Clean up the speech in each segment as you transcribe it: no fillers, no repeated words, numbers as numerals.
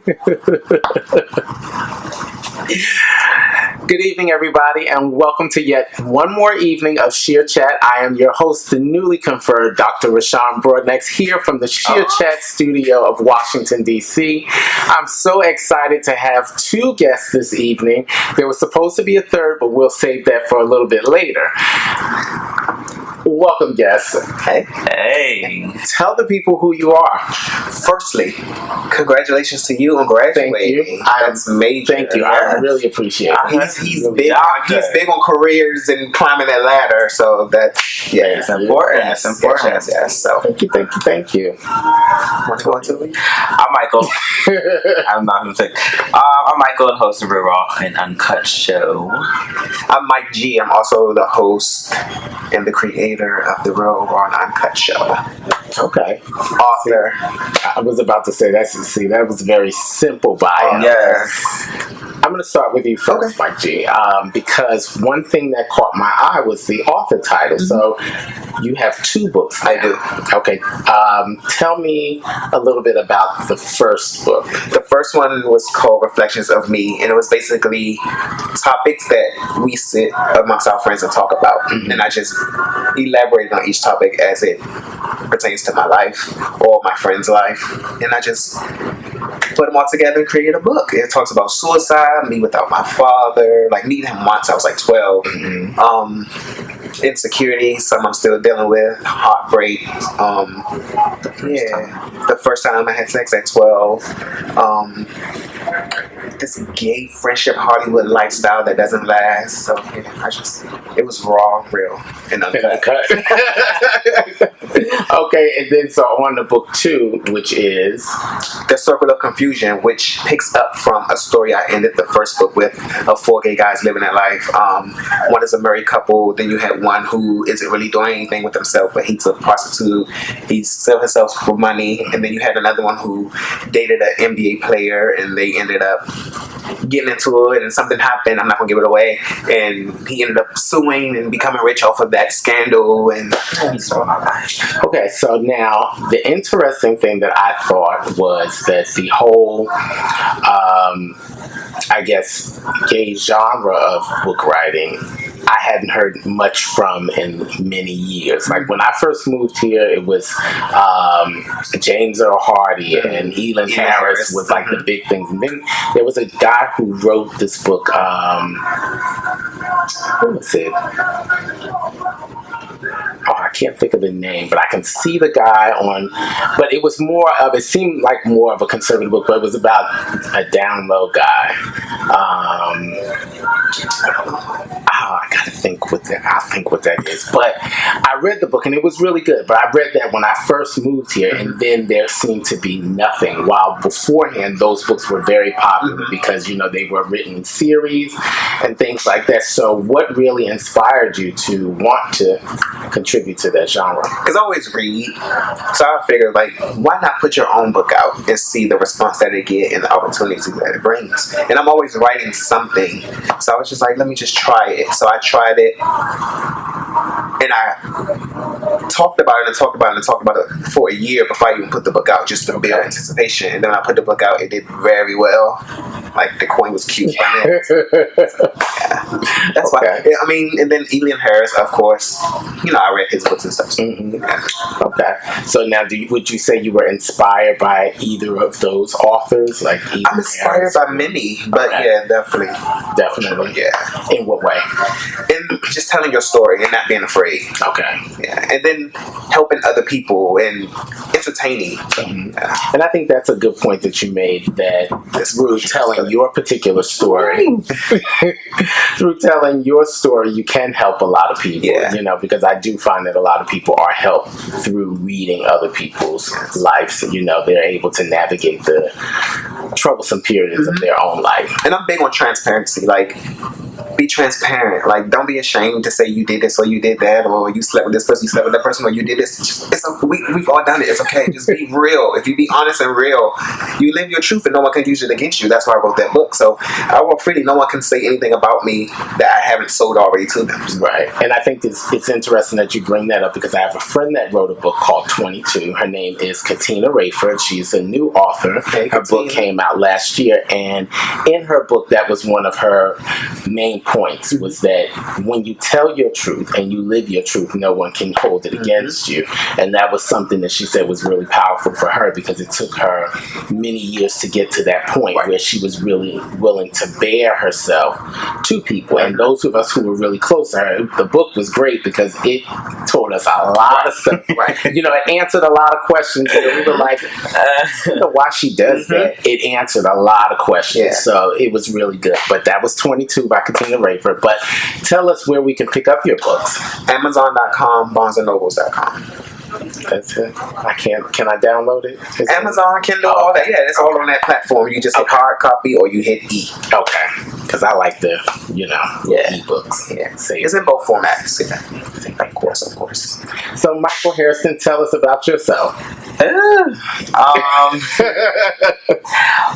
Good evening, everybody, and welcome to yet one more evening of Shear Chat. I am your host, the newly conferred Dr. Rashawn Broadnex, here from the Shear Chat studio of Washington, D.C. I'm so excited to have two guests this evening. There was supposed to be a third, but we'll save that for a little bit later. Welcome, guests. Hey. Tell the people who you are. Firstly, congratulations to you on graduating. Thank you. That's major. Thank you. I really appreciate it. He's big on careers and climbing that ladder. So that's it's important. Yes, it's important. Yes. So thank you. Want to go into it? I'm Michael. I'm not going to say. I'm Michael, and host of Real Raw and Uncut show. I'm Mike G. I'm also the host and the creator of the Real Raw and Uncut show. Okay. Author. I was about to say that was very simple bio. Yes. I'm going to start with you first, Mike G, because one thing that caught my eye was the author title. So you have two books now. I do. Okay. Tell me a little bit about the first book. The first one was called Reflections of Me, and it was basically topics that we sit amongst our friends and talk about. Mm-hmm. And I just elaborated on each topic as it pertains to my life or my friend's life. And I just put them all together and created a book. It talks about suicide, me without my father, like meeting him once I was like 12. Mm-hmm. Insecurity, something I'm still dealing with, heartbreak. The first time I had sex at 12. This gay friendship Hollywood lifestyle that doesn't last. So it was raw, real, and uncut. Okay, and then so on to book 2, which is The Circle of Confusion, which picks up from a story I ended the first book with of 4 gay guys living their life. One is a married couple. Then you had one who isn't really doing anything with himself, but he's a prostitute. He sells himself for money. And then you had another one who dated an NBA player, and they ended up getting into it, and something happened. I'm not gonna give it away. And he ended up suing and becoming rich off of that scandal. And okay, so now the interesting thing that I thought was that the whole, I guess, gay genre of book writing, I hadn't heard much from in many years. Like when I first moved here, it was James Earl Hardy and Elin Harris was like the big things. And then there was a guy who wrote this book. Who was it? I can't think of the name, but I can see the guy on. But it was it seemed like more of a conservative book, but it was about a down low guy. I gotta think what that is. But I read the book and it was really good. But I read that when I first moved here, and then there seemed to be nothing. While beforehand, those books were very popular because they were written in series and things like that. So, what really inspired you to want to contribute to that genre? Because I always read, so I figured, why not put your own book out and see the response that it get and the opportunities that it brings? And I'm always writing something, so I was just like, let me just try it. So I tried it, and I talked about it for a year before I even put the book out, just to build anticipation. And then when I put the book out, it did very well. Like the coin was cute by then. That's why. I mean, and then Elin Harris, of course. I read his books and stuff. Mm-hmm. Yeah. Okay. So now, would you say you were inspired by either of those authors? I'm inspired by many, but yeah, definitely. Yeah. In what way? In just telling your story and not being afraid. Okay. Yeah. And then helping other people and entertaining. Mm-hmm. Yeah. And I think that's a good point that you made, that through telling your particular story, you can help a lot of people. Yeah. Because I do find that a lot of people are helped through reading other people's lives. They're able to navigate the troublesome periods of their own life. And I'm big on transparency. Be transparent. Like, don't be ashamed to say you did this or you did that, or you slept with this person, you slept with that person, or you did this. We've all done it. It's okay. Just be real. If you be honest and real, you live your truth, and no one can use it against you. That's why I wrote that book. So I walk freely. No one can say anything about me that I haven't sold already to them. Right. And I think it's interesting that you bring that up, because I have a friend that wrote a book called 22. Her name is Katina Rayford. She's a new author. Hey, her book came out last year, and in her book, that was one of her main points, was that when you tell your truth and you live your truth, no one can hold it against you. And that was something that she said was really powerful for her, because it took her many years to get to that point where she was really willing to bare herself to people. And those of us who were really close to her, the book was great because it told us a lot of stuff. You know, it answered a lot of questions. And we were like, I don't know why she does that. It answered a lot of questions. So it was really good. But that was 22 by Katina Rayford. But tell us where we can pick up your books. Amazon.com, BarnesandNobles.com. That's it. Can I download it? Amazon, Kindle, all that. Yeah, it's all on that platform. You just hit hard copy or you hit E. Okay. Because I like the, e-books. Yeah. It's in both formats. Yeah. Of course. So, Michael Harrison, tell us about yourself.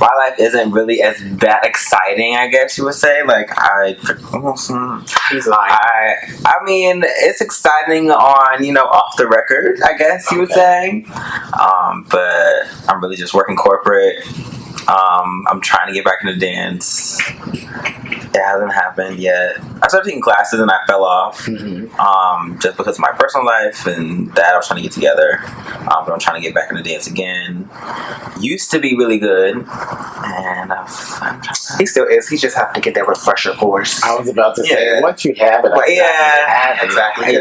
My life isn't really as that exciting, I guess you would say. Like, He's lying. I mean, it's exciting on, off the record, I guess you would say. But I'm really just working corporate. I'm trying to get back into dance. It hasn't happened yet. I started taking classes and I fell off, just because of my personal life and that I was trying to get together. But I'm trying to get back into dance again. Used to be really good, and I'm trying to... He still is. He just have to get that refresher course. I was about to say, once you have it, exactly.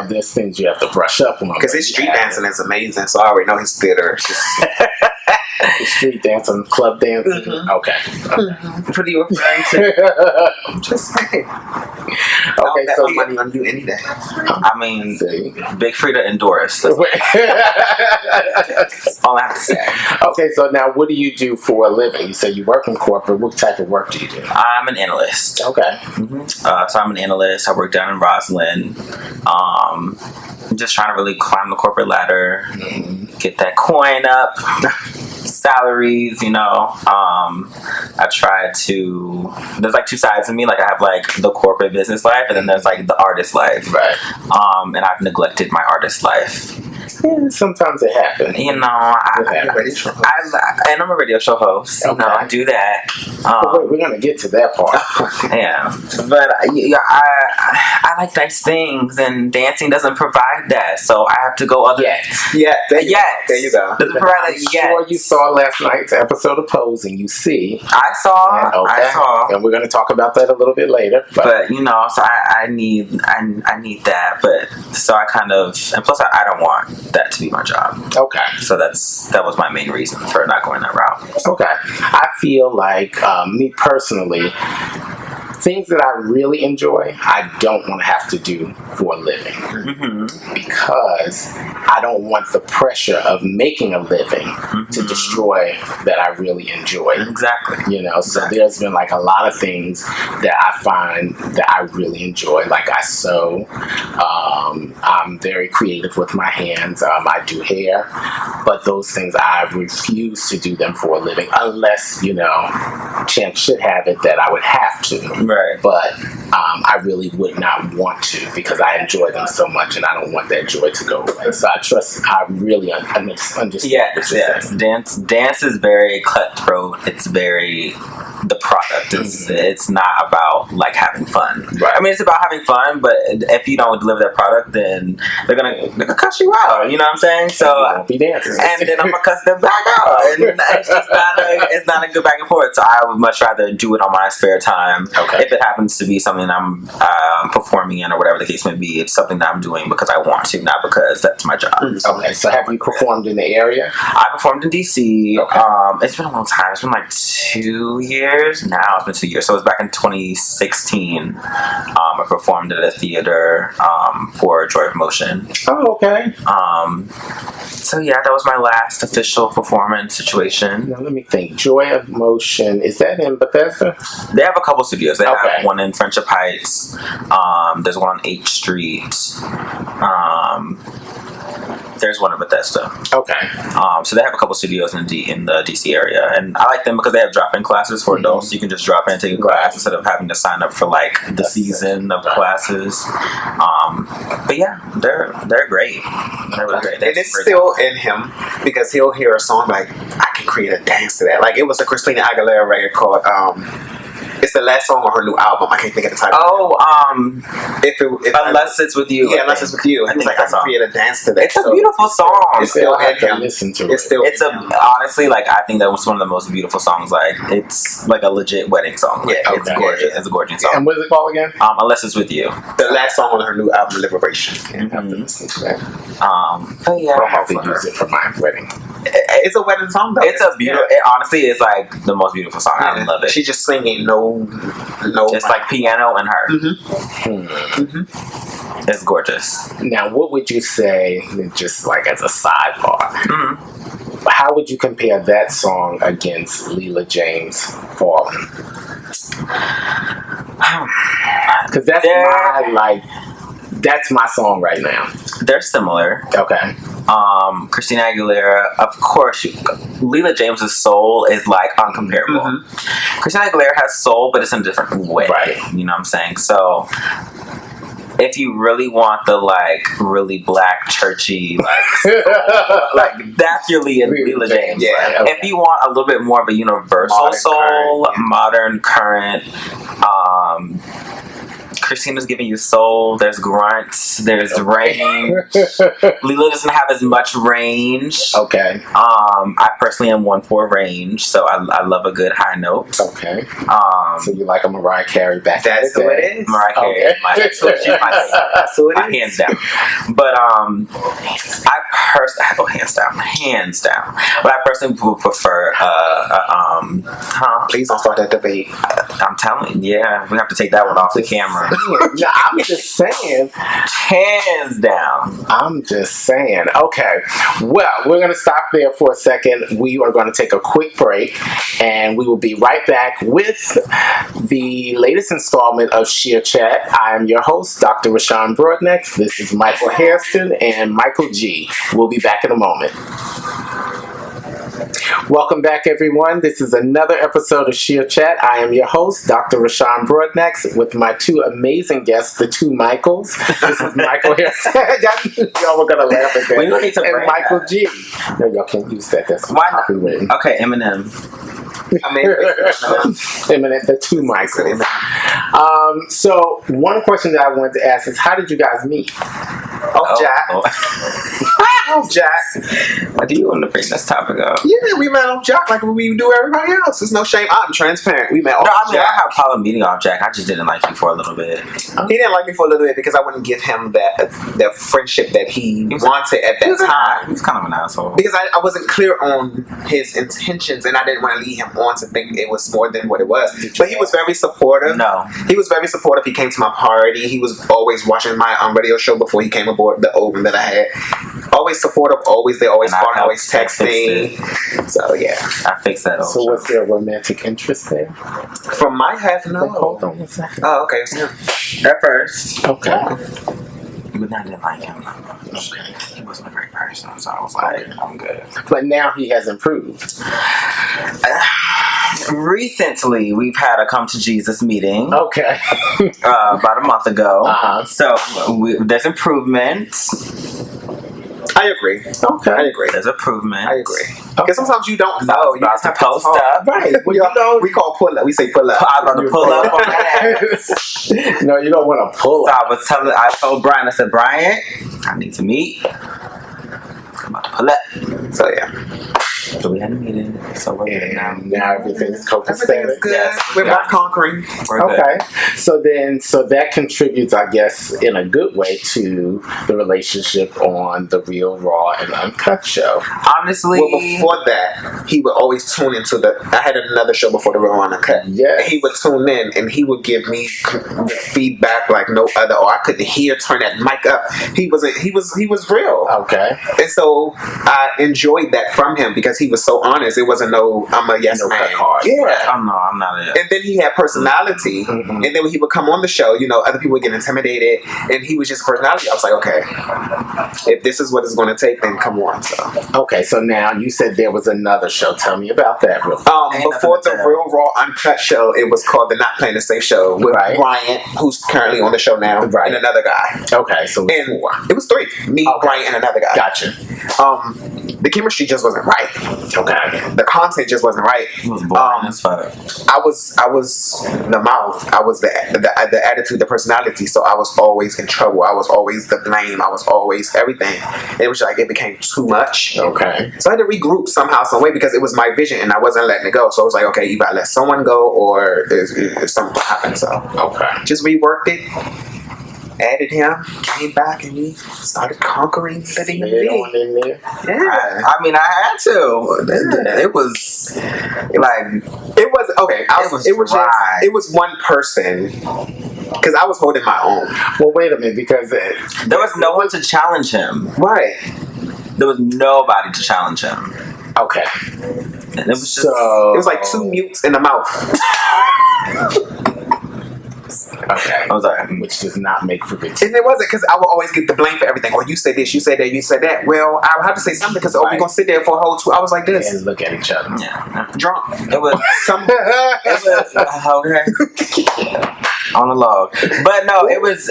There's things you have to brush up on. Because his street dancing is amazing, so I already know his theater. Street dancing, club dancing. Okay. What are you referring to? I'm just saying. Okay, so money on you any day. I mean, Big Frida and Doris. That's all I have to say. Okay, so now what do you do for a living? You say you work in corporate. What type of work do you do? I'm an analyst. Okay. So I'm an analyst. I work down in Roslyn. I'm just trying to really climb the corporate ladder, get that coin up. Salaries, I try to, there's like two sides of me. Like I have like the corporate business life, and then there's like the artist life. Right. And I've neglected my artist life. Yeah, sometimes it happens. And I'm a radio show host. Okay. I do that. Wait, we're gonna get to that part. Yeah, but I like nice things, and dancing doesn't provide that, so I have to go other. There you go. Doesn't provide that yet. Sure, you saw last night's episode of Pose, and you see. I saw, and we're gonna talk about that a little bit later. But so I need that, but so I kind of, and plus I don't want that to be my job. Okay. So that was my main reason for not going that route. Okay. I feel like, me personally, things that I really enjoy, I don't want to have to do for a living. Because I don't want the pressure of making a living to destroy that I really enjoy. Exactly. So there's been like a lot of things that I find that I really enjoy. Like I sew. I'm very creative with my hands. I do hair. But those things, I refuse to do them for a living unless, chance should have it that I would have to. Right. But I really would not want to, because I enjoy them so much and I don't want that joy to go away. So I really understand. Yes. Dance is very cutthroat. It's very the product. It's not about like having fun. Right. I mean, it's about having fun, but if you don't deliver that product, then they're gonna cuss you out. You know what I'm saying? So you won't be dancing, and then I'm gonna cuss them back out, and it's just it's not a good back and forth. So I would much rather do it on my spare time. Okay. If it happens to be something I'm performing in, or whatever the case may be, it's something that I'm doing because I want to, not because that's my job. Okay. So have you performed in the area? I performed in DC. Okay. It's been a long time. It's been like 2 years now. It's been 2 years. So it was back in 2016. I performed at a theater for Joy of Motion. Oh, okay. So yeah, that was my last official performance situation. Now let me think. Joy of Motion, is that in Bethesda? They have a couple studios. They Okay. have one in Friendship Heights. There's one on H Street. There's one in Bethesda. Okay. So they have a couple studios in the DC area, and I like them because they have drop-in classes for adults. So you can just drop in and take a class instead of having to sign up for like the season of classes. But yeah, they're great. They're really great. And it's still in him because he'll hear a song like, I can create a dance to that. Like it was a Christina Aguilera record called it's the last song on her new album. I can't think of the title. Unless It's With You. Yeah, Unless It's With You. I think I can create a dance to that. It's a beautiful song. It's still in him. Listen to It's still. It's honestly, like, I think that was one of the most beautiful songs. Like, it's like a legit wedding song. Like, Yeah, it's okay. gorgeous. It's a gorgeous song. And what is it called again? Unless It's With You. The last song on her new album, Liberation. I have to listen to that. But yeah, I'll have to use it for my wedding. It's a wedding song though. it's a beautiful. It honestly is like the most beautiful song. I love it. She's just singing no. Just like piano and her. Mm-hmm. It's gorgeous. Now, what would you say, just like as a sidebar, Mm-hmm. how would you compare that song against Leela James' Fallen? Because that's my song right now. They're similar. Okay. Christina Aguilera, of course. Leela James's soul is like uncomparable. Mm-hmm. Christina Aguilera has soul, but it's in a different way. Right. You know what I'm saying? So, if you really want the like really black churchy like that's your Leela James. Yeah. If you want a little bit more of a universal Modern soul, current, yeah. modern current. Christina's giving you soul. There's grunts. There's range. Leela doesn't have as much range. Okay. I personally am one for range, so I love a good high note. Okay. So you like a Mariah Carey back in That's the who day? it is. Mariah Carey, Okay. she's my That's who it is. hands down. But hands down. But I personally would prefer Please don't start that debate. I'm telling you, yeah, we have to take that one off the camera. No, I'm just saying. Hands down. I'm just saying. Okay. Well, we're going to stop there for a second. We are going to take a quick break, and we will be right back with the latest installment of Shear Chat. I am your host, Dr. Rashawn Broadneck. This is Michael Hairston and Michael G. We'll be back in a moment. Welcome back, everyone. This is another episode of Shear Chat. I am your host, Dr. Rashawn Broadneck, with my two amazing guests, the two Michaels. This is Michael here. Y'all were going to laugh at that. We don't need to and brand Michael that. G. No, y'all can't use that. That's Why not? copywritten. Okay, Eminem. I mean, Eminent, the two Michaels. So one question that I wanted to ask is, how did you guys meet? Jack. Oh, Jack. Do you want to bring this topic up? Yeah, we met off Jack like we do everybody else. There's no shame. I'm transparent. We met off No, I mean, Jack. I have a problem meeting off Jack. I just didn't like you for a little bit. He didn't like me for a little bit because I wouldn't give him that friendship that he wanted at that time. He's kind of an asshole. Because I wasn't clear on his intentions and I didn't want to lead him on to think it was more than what it was. But he was very supportive. No. He was very supportive. He came to my party. He was always watching my radio show before he came aboard the Open that I had. Always supportive, always there, always calling, always texting. So yeah. I fixed that. So was there a romantic interest there? From my half, no. Hold on a second. Oh, okay. Yeah. At first. Okay. But I didn't like him. Okay. He wasn't a great person, so I was like, I'm good. But now he has improved. Recently, we've had a come to Jesus meeting Okay. about a month ago. Uh-huh. So there's improvement. I agree. Okay. I agree. There's improvement. I agree. Because sometimes you don't know. You About just to have to post talk. up. Right. Well, you know, We call pull up. We say pull up. I was about to pull up on that ass. No, you don't want to pull So up. I told Brian, I said, Brian, I need to meet. I'm about to pull up. So yeah. So we had a meeting. So we're good now. And now everything's copacetic. Everything's good. Yes, We're both conquering. We're good. Okay, so that contributes, I guess, in a good way to the relationship on the Real Raw and Uncut show. Honestly, Well, before that, he would always tune into I had another show before the Real Raw and Uncut. Yes. And he would tune in and he would give me feedback like no other, or I couldn't hear, turn that mic up. He was real. Okay, And so I enjoyed that from him because he was so honest. It wasn't I'm a yes No man. cut cards. Yeah. I'm not it. And then he had personality. Mhm. And then when he would come on the show, other people would get intimidated. And he was just personality. I was like, okay, if this is what it's going to take, then come on. So, okay. So now you said there was another show. Tell me about that, real quick. before the Real Raw Uncut show, it was called the Not Playing It Safe show with Right. Bryant, who's currently on the show now, Right. and another guy. Okay, so it's And 4. it was 3. Me, Okay. Bryant, and another guy. Gotcha. The chemistry just wasn't right. Okay. The content just wasn't right. It was boring as fuck. I was the mouth. I was the attitude, the personality. So I was always in trouble. I was always the blame. I was always everything. It was like it became too much. Okay. So I had to regroup somehow, some way, because it was my vision and I wasn't letting it go. So I was like, okay, either I let someone go or there's something happened. So Okay. just reworked it, added him, came back, and we started conquering the Stay DMV. on in there. Yeah. I mean, I had to. It was like It was okay. dry. It was one person because I was holding my own. Well, wait a minute, because there was no one to challenge him. Right. There was nobody to challenge him. okay. And it was just So It was like 2 mutes in the mouth. okay, I was like, which does not make for good TV. And it wasn't because I would always get the blame for everything. Oh, you said this, you said that, you said that. Well, I would have to say something because we're Right. gonna sit there for a whole 2 hours like this, And look at each other. yeah. drunk. It was Some okay. On the log. But no, it was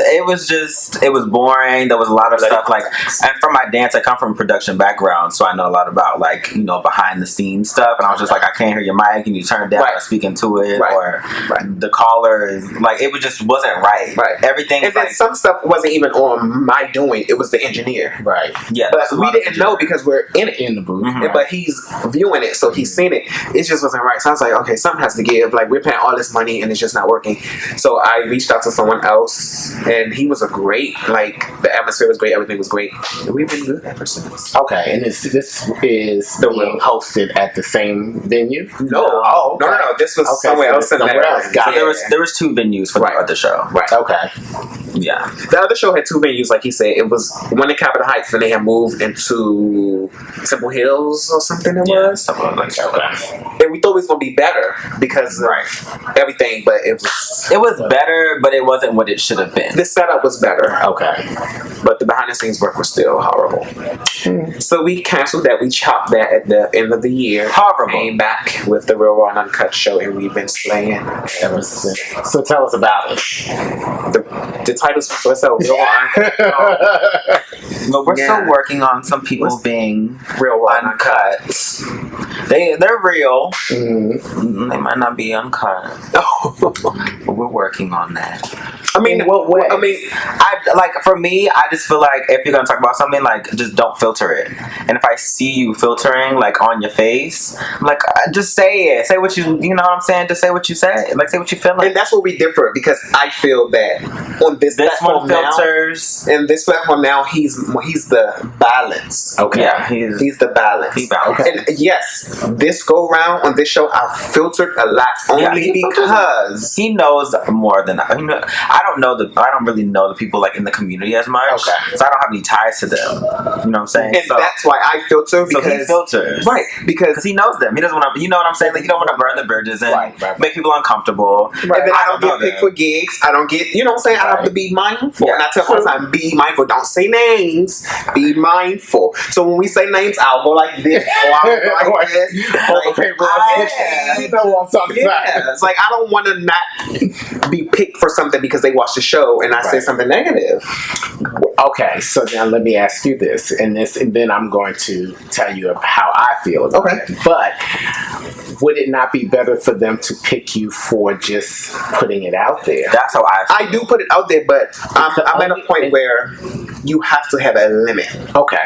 boring. There was a lot of stuff like, and from my dance, I come from a production background, so I know a lot about behind the scenes stuff. And I was just like, I can't hear your mic, and you turn it down Right. or speak into it, Right. or Right. the caller is like, it just wasn't right. Right. Everything. and Was then some stuff wasn't even on my doing. It was the engineer. Right. yeah, But we didn't know because we're in it. In the booth. Mhm. And- But he's viewing it, so he's seen it. It just wasn't right. So I was like, okay, something has to give. Like, we're paying all this money and it's just not working. So I reached out to someone else, and he was the atmosphere was great, everything was great. And we've been good ever since. Okay, and this is The being hosted at the same venue. No, Oh, no. This was Okay, somewhere so else in somewhere Maryland. else. Got So it. there was 2 venues for Right. the show. Right. Okay. Yeah. The other show had 2 venues, like he said. It was one in Capitol Heights, then they had moved into Temple Hills or something. It Yeah. was, Something like that. Okay. and we thought it was gonna be better because of Right. everything, but It was better, but it wasn't what it should have been. the setup was better. Okay. But the behind the scenes work was still horrible. So we canceled that. We chopped that at the end of the year. Horrible. Came back with the Real Raw and Uncut show, and we've been slaying Ever since. So tell us about it. the titles for itself. Real Raw and Uncut. But we're Yeah. still working on some people being Real Raw and Uncut. uncut. They're real. Mhm. They might not be uncut, but we're working on that. I mean, In what way? I mean, For me, I just feel like if you're gonna talk about something, just don't filter it. And if I see you filtering on your face, I'm like, just say it. Say what you know what I'm saying. Just say what you say. Say what you feel like. and that's where we differ because I feel that on this This platform one now, filters. and this platform now, he's the balance. Okay. Yeah, He's the balance. He balanced. And yes, this go round on this show, I filtered a lot only he filters because He knows more than I don't really know the people in the community as much. Okay. So I don't have any ties to them. You know what I'm saying? and that's why I filter so because he filters. right because Because he knows them. He doesn't want to, you know what I'm saying? You don't want to burn the bridges and Right. make people uncomfortable. and then I don't know get picked them. for gigs. I don't get, you know what I'm saying? I have to be mindful. Yeah. And I tell all the time, be mindful. Don't say names. Be mindful. So when we say names, I'll go like this. Or I'll go like this. Okay, bro. Yeah. You know what I'm talking about. Yeah, it's like I don't want to not be picked for something because they watch the show and I say Right. something negative. Okay, so now let me ask you this, and then I'm going to tell you how I feel about Okay. it. But would it not be better for them to pick you for just putting it out there? That's how I feel. I do put it out there, but I'm at a point where you have to have a limit. Okay.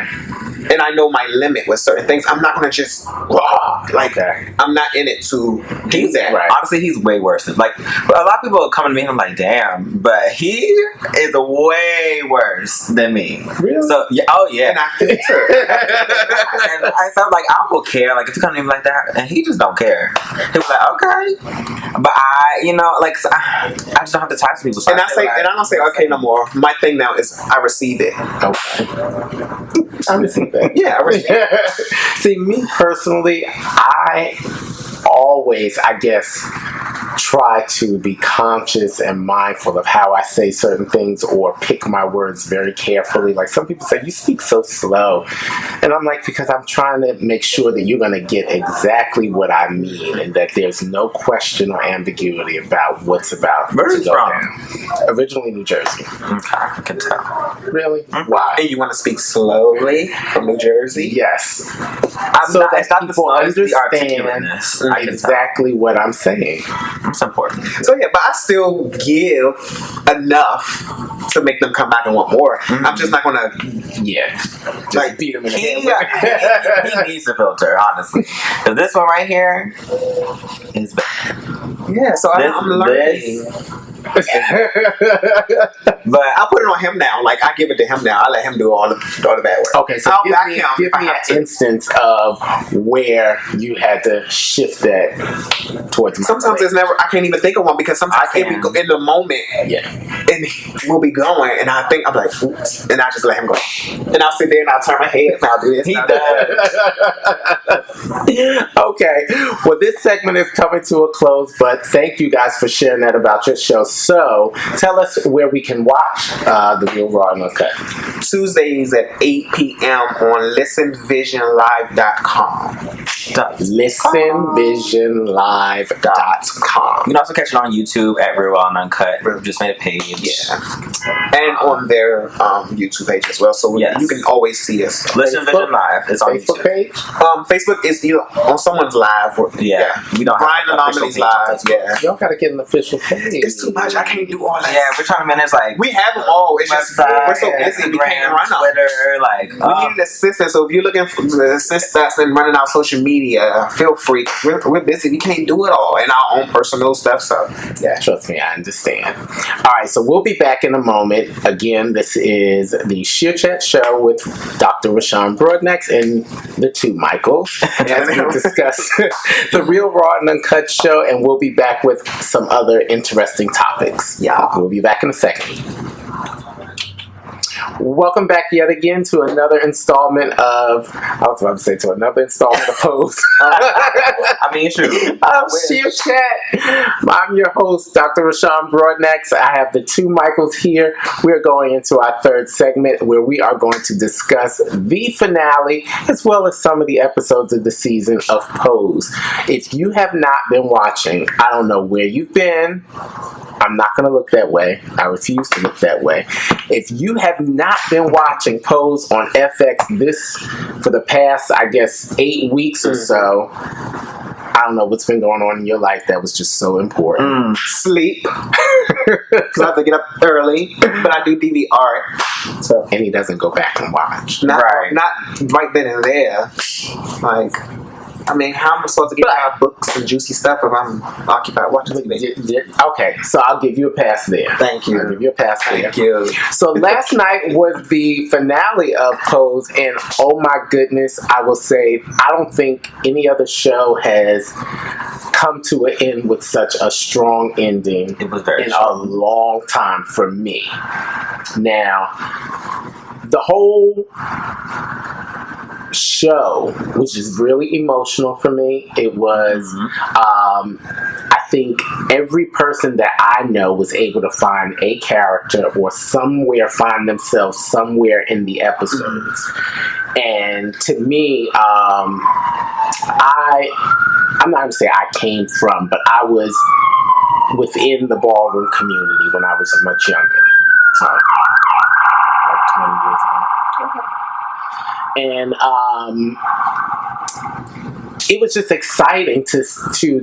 and I know my limit with certain things, I'm not gonna just I'm not in it to do that. Right. Honestly, he's way worse. Like, a lot of people come to me and I'm like, damn, but he is way worse than me. Really? So yeah, oh yeah. And I filter. And I felt like I don't care. Like if you come to me like that, and he just don't care. He was like, okay, but I, like I just don't have the time for people. So And I don't say okay no more. My thing now is I receive it. Okay. I receive that. Yeah, I receive it. See, me personally, I always, I guess, try to be conscious and mindful of how I say certain things or pick my words very carefully. Like some people say, you speak so slow. And I'm like, because I'm trying to make sure that you're going to get exactly what I mean and that there's no question or ambiguity about what's about Where to is go from? down. Originally New Jersey. Okay, I can tell. Really? Mm-hmm. Why? And you want to speak slowly from New Jersey? Yes. So that that people the understand articulateness. I can exactly what I'm saying. tell. It's important. So yeah, but I still give enough to make them come back and want more. Mm-hmm. I'm just not gonna Yeah. Just like beat them in the He head. needs a filter, honestly. Because this one right here is bad. yeah. So I'm learning. But I put it on him now. Like I give it to him now. I let him do all the bad work. Okay, so I'll give back me him if I an have to. instance of where you had to shift that towards my Sometimes way. it's never. I can't even think of one because sometimes I it can. be go in the moment Yeah. and we'll be going, and I think I'm like, oops, and I just let him go, and I'll sit there and I'll turn my head and I'll do this. he and I'll do that. does. Okay, well, this segment is coming to a close, but thank you guys for sharing that about your show. So, tell us where we can watch the Real Raw and Uncut. Tuesdays at 8 p.m. on listenvisionlive.com. ListenVisionLive.com. You can also catch it on YouTube at Real Raw and Uncut. We just made a page. Yeah, and on their YouTube page as well, so Yes. you can always see us. Listen Facebook? Vision Live. It's on Facebook YouTube. page? Facebook is either on someone's live. Yeah. We don't have Brian an official Anomaly's page on live. Facebook. Yeah, Y'all gotta get an official page. it's too much. I can't do all that. Yeah, we're trying to manage like We have them all. It's just website, we're so busy. We can't Instagram, run them. Twitter, like We need an assistant. So if you're looking for to assist us in running our social media, feel free. We're busy. We can't do it all in our own personal stuff. So yeah. Trust me, I understand. All right, so we'll be back in a moment. Again, this is the Shear Chat show with Dr. Rashawn Broadnax and the two Michaels as we discuss the Real Raw and Uncut show, and we'll be back with some other interesting topics. Yeah. We'll be back in a second. Welcome back yet again to another installment of, I was about to say to another installment of Pose. I mean, true. Shear Chat. I'm your host, Dr. Rashawn Broadnax. I have the two Michaels here. We're going into our third segment where we are going to discuss the finale as well as some of the episodes of the season of Pose. If you have not been watching, I don't know where you've been. I'm not going to look that way. I refuse to look that way. If you have not been watching Pose on FX for the past, I guess, 8 weeks or so, I don't know what's been going on in your life that was just so important. Sleep. Because I have to get up early, but I do DVR. So And he doesn't go back and watch. not Right. right then and there. Like, I mean, how am I supposed to get out books and juicy stuff if I'm occupied watching TV? Okay, so I'll give you a pass there. Thank you. I'll give you a pass there. Thank you. So last night was the finale of Pose, and oh my goodness, I will say, I don't think any other show has come to an end with such a strong ending It was very in strong. a long time for me. Now, the whole show, which is really emotional for me, it was, I think every person that I know was able to find a character or find themselves somewhere in the episodes. And to me, I'm not going to say I came from, but I was within the ballroom community when I was much younger. So, like 20 years ago. And it was just exciting to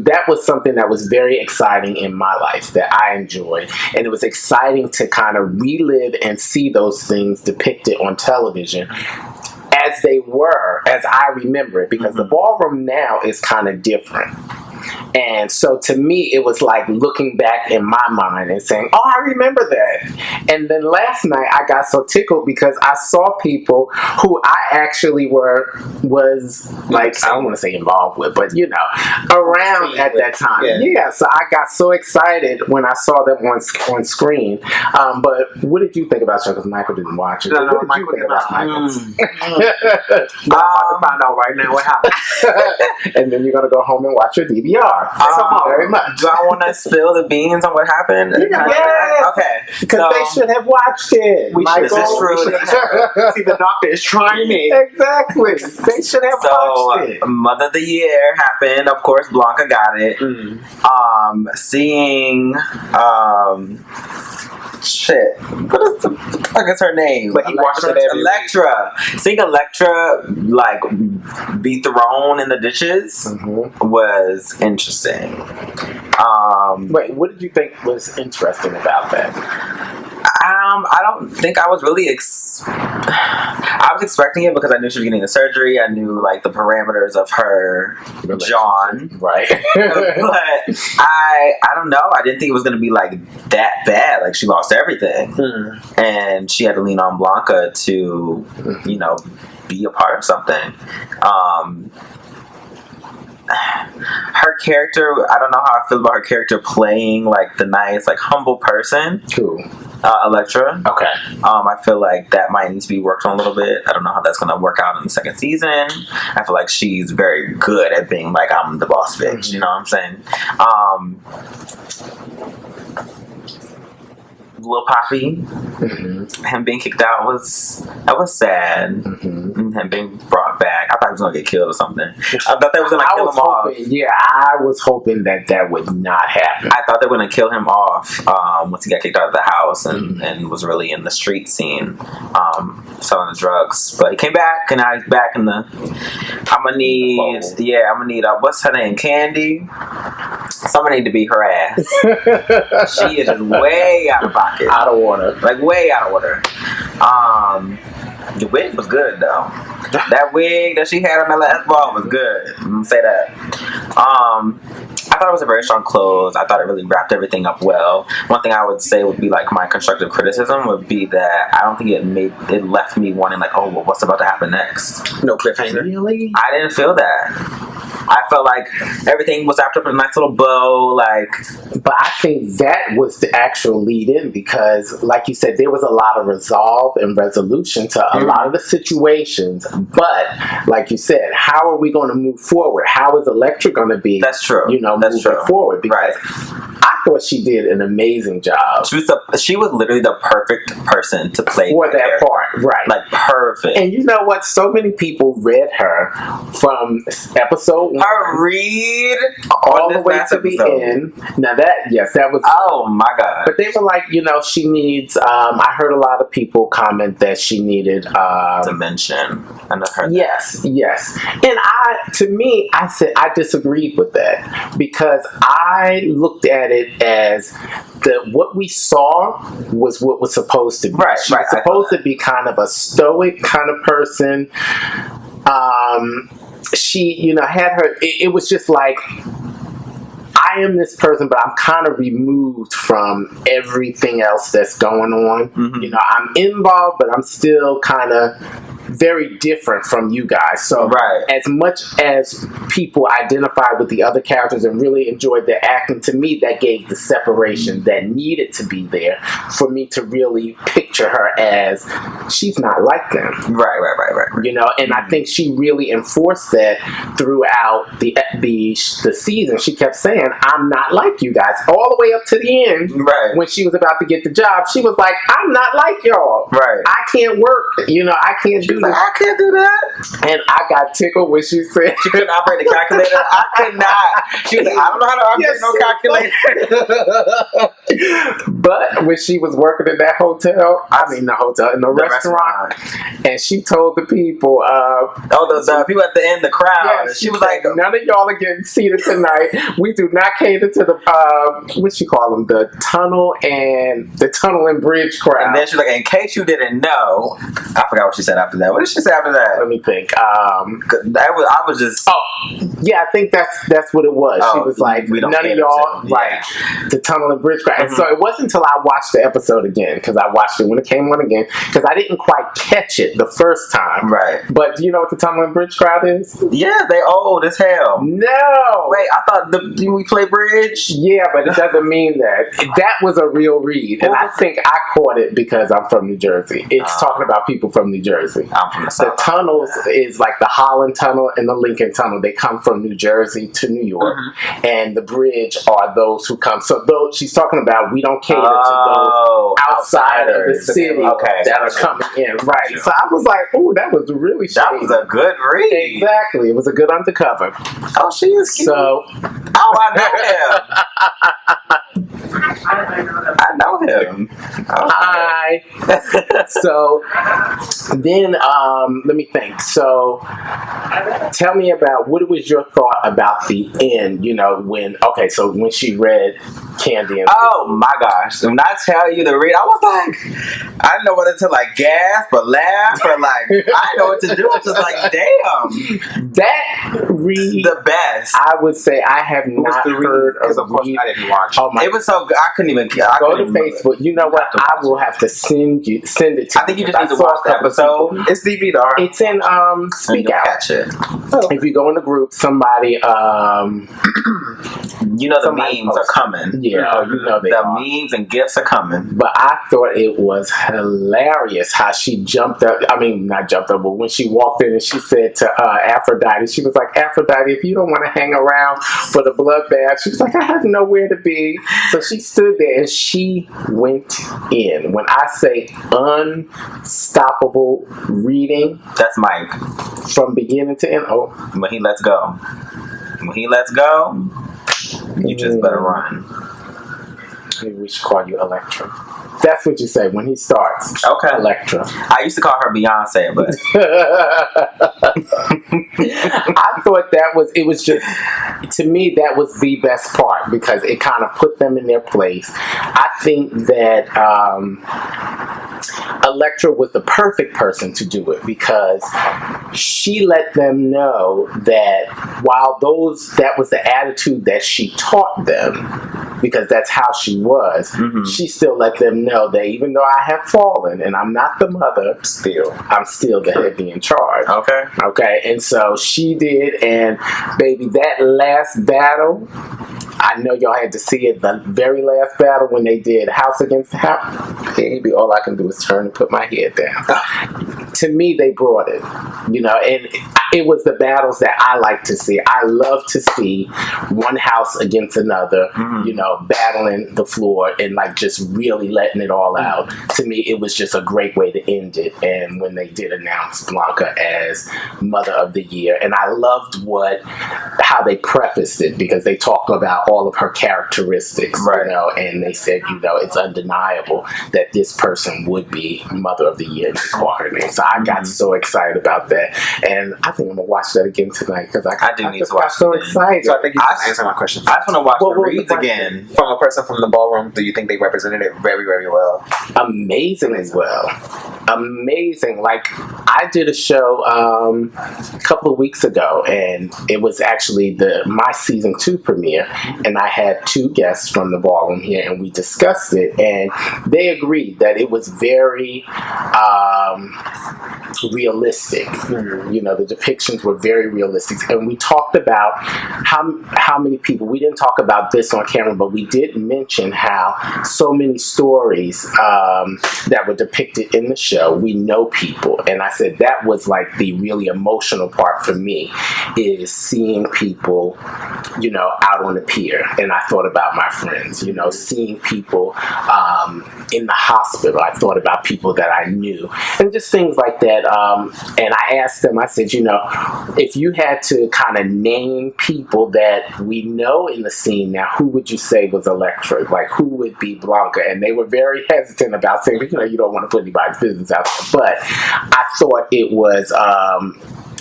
that was something that was very exciting in my life that I enjoyed, and it was exciting to kind of relive and see those things depicted on television as they were, as I remember it, because the ballroom now is kind of different. And so to me, it was like looking back in my mind and saying, oh, I remember that. And then last night I got so tickled because I saw people who I actually was like, I don't want to say involved with, but you know, around at that time. Yeah. So I got so excited when I saw them on screen. But what did you think about it? Because Michael didn't watch it. No, what did Michael you think about Michael? I'm about to find out right now what happened. And then you're going to go home and watch your DVR. Thank you very much. Do I want to spill the beans on what happened? Yes. Okay. Because they should have watched it. This is true. See, the doctor is trying me. Exactly. They should have watched it. Month of the Year happened. Of course, Blanca got it. Seeing shit. What is the fuck is her name? But he watched it every Electra. Seeing Electra like be thrown in the dishes was interesting. Wait, what did you think was interesting about that? I don't think I was really I was expecting it because I knew she was getting the surgery. I knew like the parameters of her John, right? But I don't know. I didn't think it was going to be like that bad. Like she lost everything, and she had to lean on Blanca to, you know, be a part of something. Her character, I don't know how I feel about her character playing like the nice, like humble person. Cool. Electra. Okay. I feel like that might need to be worked on a little bit. I don't know how that's going to work out in the second season. I feel like she's very good at being like, I'm the boss bitch. You know what I'm saying? Lil Poppy, him being kicked out was sad. And him being brought back, I thought he was gonna get killed or something. I thought they was gonna kill him off. Yeah, I was hoping that would not happen. I thought they were gonna kill him off once he got kicked out of the house and was really in the street scene, selling the drugs. But he came back, and now he's back in the. I'm gonna need what's her name, Candy. Somebody need to beat her ass. She is way out of pocket. Out of order. Like way out of order. The wig was good though. That wig that she had on the last ball was good. I'm gonna say that. I thought it was a very strong close. I thought it really wrapped everything up well. One thing I would say would be like my constructive criticism would be that I don't think it left me wanting like, oh, well, what's about to happen next? No cliffhanger. Really? I didn't feel that. I felt like everything was wrapped up in a nice little bow, like. But I think that was the actual lead in because, like you said, there was a lot of resolve and resolution to a lot of the situations. But, like you said, how are we going to move forward? How is Electra going to be? That's true. You know, that's moving true. forward? Because I thought she did an amazing job. She was literally the perfect person to play for that part, right? Like perfect. And you know what? So many people read her from episode 1. Her read all the way to the end. Now that was. Oh my god! But they were like, you know, she needs. I heard a lot of people comment that she needed dimension. I know her. Yes. And I said I disagreed with that because I looked at it as what we saw was what was supposed to be. Right. She was supposed to be kind of a stoic kind of person. She, you know, had her. It was just like, I am this person, but I'm kind of removed from everything else that's going on. You know, I'm involved, but I'm still kind of very different from you guys. So as much as people identify with the other characters and really enjoyed their acting, to me that gave the separation that needed to be there for me to really picture her as she's not like them. Right. You know, and I think she really enforced that throughout the season. She kept saying, I'm not like you guys, all the way up to the end. When she was about to get the job, she was like, I'm not like y'all. I can't work. You know, I can't do like, I can't do that. And I got tickled when she said she couldn't operate the calculator. I could not. She was like, I don't know how to operate no calculator. But when she was working in that hotel, in the restaurant, and she told the people, the people at the end, the crowd, she was like, none of y'all are getting seated tonight. We do not cater to the what you call them, the tunnel and bridge crowd. And then she's like, in case you didn't know, I forgot what she said after that? What did she say after that? Let me think. I was just. Yeah, I think that's what it was. She was like, we don't none of cater y'all to. like the tunnel and bridge crowd. And so it wasn't until I watched the episode again, because I watched it when it came on again, because I didn't quite catch it the first time. Right. But do you know what the tunnel and bridge crowd is? Yeah, they old as hell. No. Wait, I thought we play bridge. Yeah, but it doesn't mean that. That was a real read, and I think I caught it because I'm from New Jersey. It's talking about people from New Jersey. I'm from the The South. tunnels is like the Holland Tunnel and the Lincoln Tunnel. They come from New Jersey to New York, and the bridge are those who come. So those she's talking about, we don't cater to those outside of the city that are coming in. Right. So I was like, "Ooh, that was really shady." That was a good read. Exactly. It was a good undercover. Oh, she is cute. So I know him. hi. So then let me think. So tell me about what was your thought about the end, when she read Candy and Oh my gosh. When I tell you the read, I was like, I didn't know whether to like gasp or laugh or like, I didn't know what to do. I was just like, damn. that read The best. I would say I have not heard Because of course read. I didn't watch. Oh my! It was so good. I couldn't even. I Go couldn't to even Facebook. You know what? I will have to send it to. I think you just I need to saw watch a the couple episode. people- It's DVR. It's in Speak Out. Catch it. If you go in the group, somebody You know the Somebody memes are posted. coming. Yeah, you know they the are. memes and gifts are coming. But I thought it was hilarious how she jumped up. I mean, not jumped up, but when she walked in and she said to Aphrodite, she was like, Aphrodite, if you don't want to hang around for the bloodbath, she was like, I have nowhere to be. So she stood there and she went in. When I say unstoppable reading That's Mike. from beginning to end, When he lets go. When he lets go, you just better run. maybe we should call you Electra. That's what you say when he starts. Okay. Electra. I used to call her Beyonce, but I thought it was just, to me, that was the best part because it kind of put them in their place. I think that Electra was the perfect person to do it because she let them know that while that was the attitude that she taught them, because that's how she was, she still let them know that even though I have fallen and I'm not the mother, I'm still the head in charge. Okay, and so she did, and baby, that last battle, I know y'all had to see it, the very last battle when they did House Against the House. Baby, all I can do is turn and put my head down. To me, they brought it, and it was the battles that I like to see. I love to see one house against another, battling the floor and like just really letting it all out. To me, it was just a great way to end it. And when they did announce Blanca as Mother of the Year, and I loved how they prefaced it because they talked about all of her characteristics, and they said, it's undeniable that this person would be Mother of the Year, and they call her name. So I got so excited about that, and I think I'm gonna watch that again tonight because I do need just to watch got so it again. excited. So I think you can answer my question. I just want to watch What the was the reads question? again. From a person from the ballroom, do you think they represented it very, very well? Amazingly well. Amazing. Like, I did a show a couple of weeks ago, and it was actually my season 2 premiere, and I had 2 guests from the ballroom here, and we discussed it, and they agreed that it was very realistic. The depictions were very realistic, and we talked about how many people, we didn't talk about this on camera, but we did mention how so many stories that were depicted in the show, we know people, and I said that was like the really emotional part for me, is seeing people out on the pier, and I thought about my friends, seeing people in the hospital. I thought about people that I knew, and just things like that. And I asked them, I said, if you had to kind of name people that we know in the scene now, who would you say was electric? Like, who would be Blanca? And they were very hesitant about saying, you don't want to put anybody's business out there. But I thought it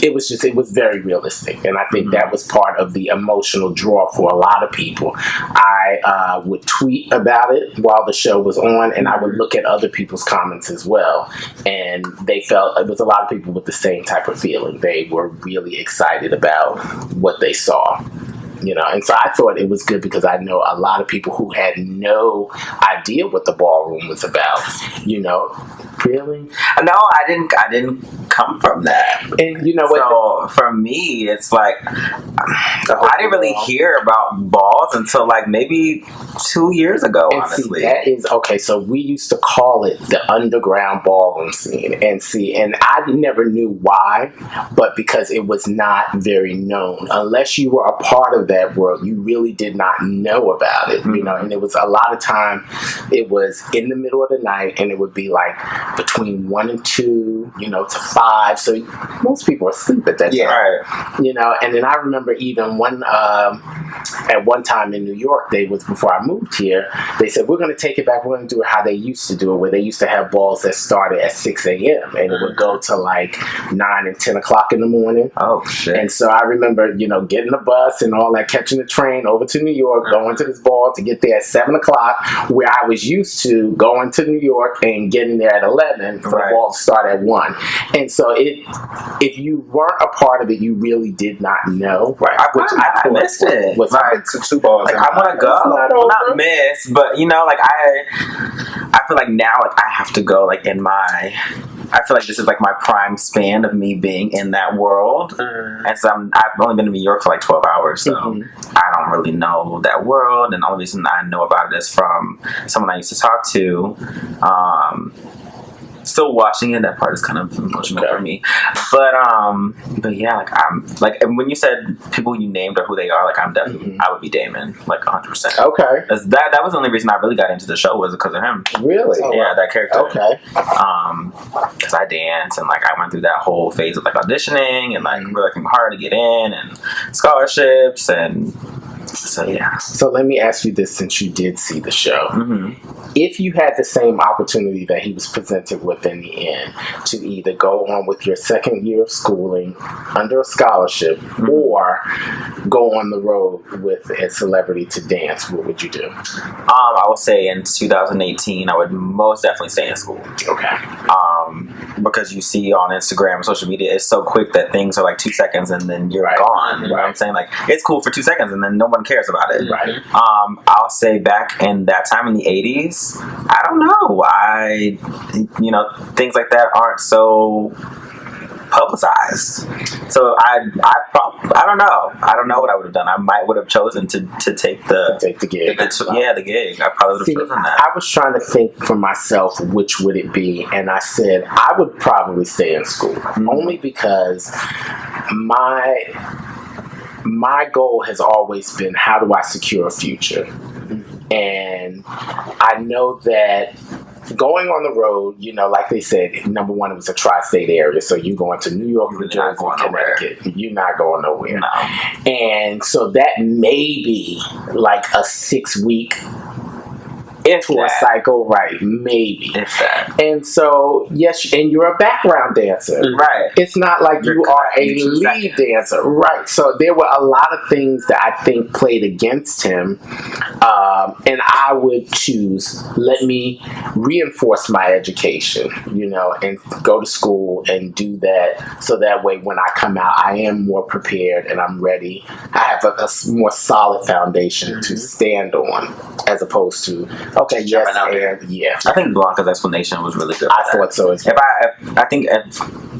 it was very realistic, and I think that was part of the emotional draw for a lot of people. I would tweet about it while the show was on, and I would look at other people's comments as well, and they felt it was a lot of people with the same type of feeling. They were really excited about what they saw. And so I thought it was good because I know a lot of people who had no idea what the ballroom was about. Really? No, I didn't come from that. And you know what? So for me, it's like I didn't really hear about balls until like maybe 2 years ago. And honestly, see, that is okay. So we used to call it the underground ballroom scene, and I never knew why, but because it was not very known. Unless you were a part of that world, you really did not know about it. And it was a lot of time. It was in the middle of the night, and it would be like between 1 and 2, to 5. So most people are asleep at that time. Right. And then I remember even at one time in New York, before I moved here, they said, we're going to take it back. We're going to do it how they used to do it, where they used to have balls that started at 6 a.m. and it would go to like 9 and 10 o'clock in the morning. Oh, shit. And so I remember, getting the bus and all that, catching the train over to New York, going to this ball to get there at 7 o'clock, where I was used to going to New York and getting there at 11 for the ball to start at 1. And so if you weren't a part of it, you really did not know. Right. I missed it. I've been to 2 balls. Like, I want to go. Not miss, but I feel like now, like, I have to go, like, I feel like this is like my prime span of me being in that world. And so I've only been in New York for like 12 hours, so I don't really know that world, and the only reason I know about it is from someone I used to talk to. Still watching it, that part is kind of emotional for me. But yeah, like I'm like, and when you said people you named or who they are, like I'm definitely I would be Damon, like 100%. Okay. That was the only reason I really got into the show was because of him. Really? Yeah, that character. Okay. Because I dance and like I went through that whole phase of like auditioning and like really working hard to get in and scholarships and so yeah. So let me ask you this, since you did see the show. If you had the same opportunity that he was presented with in the end, to either go on with your second year of schooling under a scholarship or go on the road with a celebrity to dance, what would you do? I would say in 2018, I would most definitely stay in school. Okay. Because you see on Instagram and social media, it's so quick that things are like 2 seconds and then you're gone. You know what I'm saying? Like, it's cool for 2 seconds and then no one cares about it. Right. I'll say back in that time in the 80s, I don't know. Things like that aren't so publicized. So I don't know. I don't know what I would have done. I might would have chosen to take the gig. The gig. I probably would have chosen that. I was trying to think for myself, which would it be? And I said, I would probably stay in school. Only because my goal has always been, how do I secure a future? And I know that going on the road, like they said, number one, it was a tri-state area. So you going to New York, New Jersey, Connecticut, you're not going nowhere. No. And so that may be like a 6-week tour cycle, right? Maybe. If that. And so, yes, and you're a background dancer. Right. It's not like you are a lead dancer. Right. So there were a lot of things that I think played against him. And I would choose, let me reinforce my education, and go to school and do that. So that way, when I come out, I am more prepared and I'm ready. I have a more solid foundation to stand on, as opposed to, okay, yes, and yeah. I think Blanca's explanation was really good. I thought so as well. I think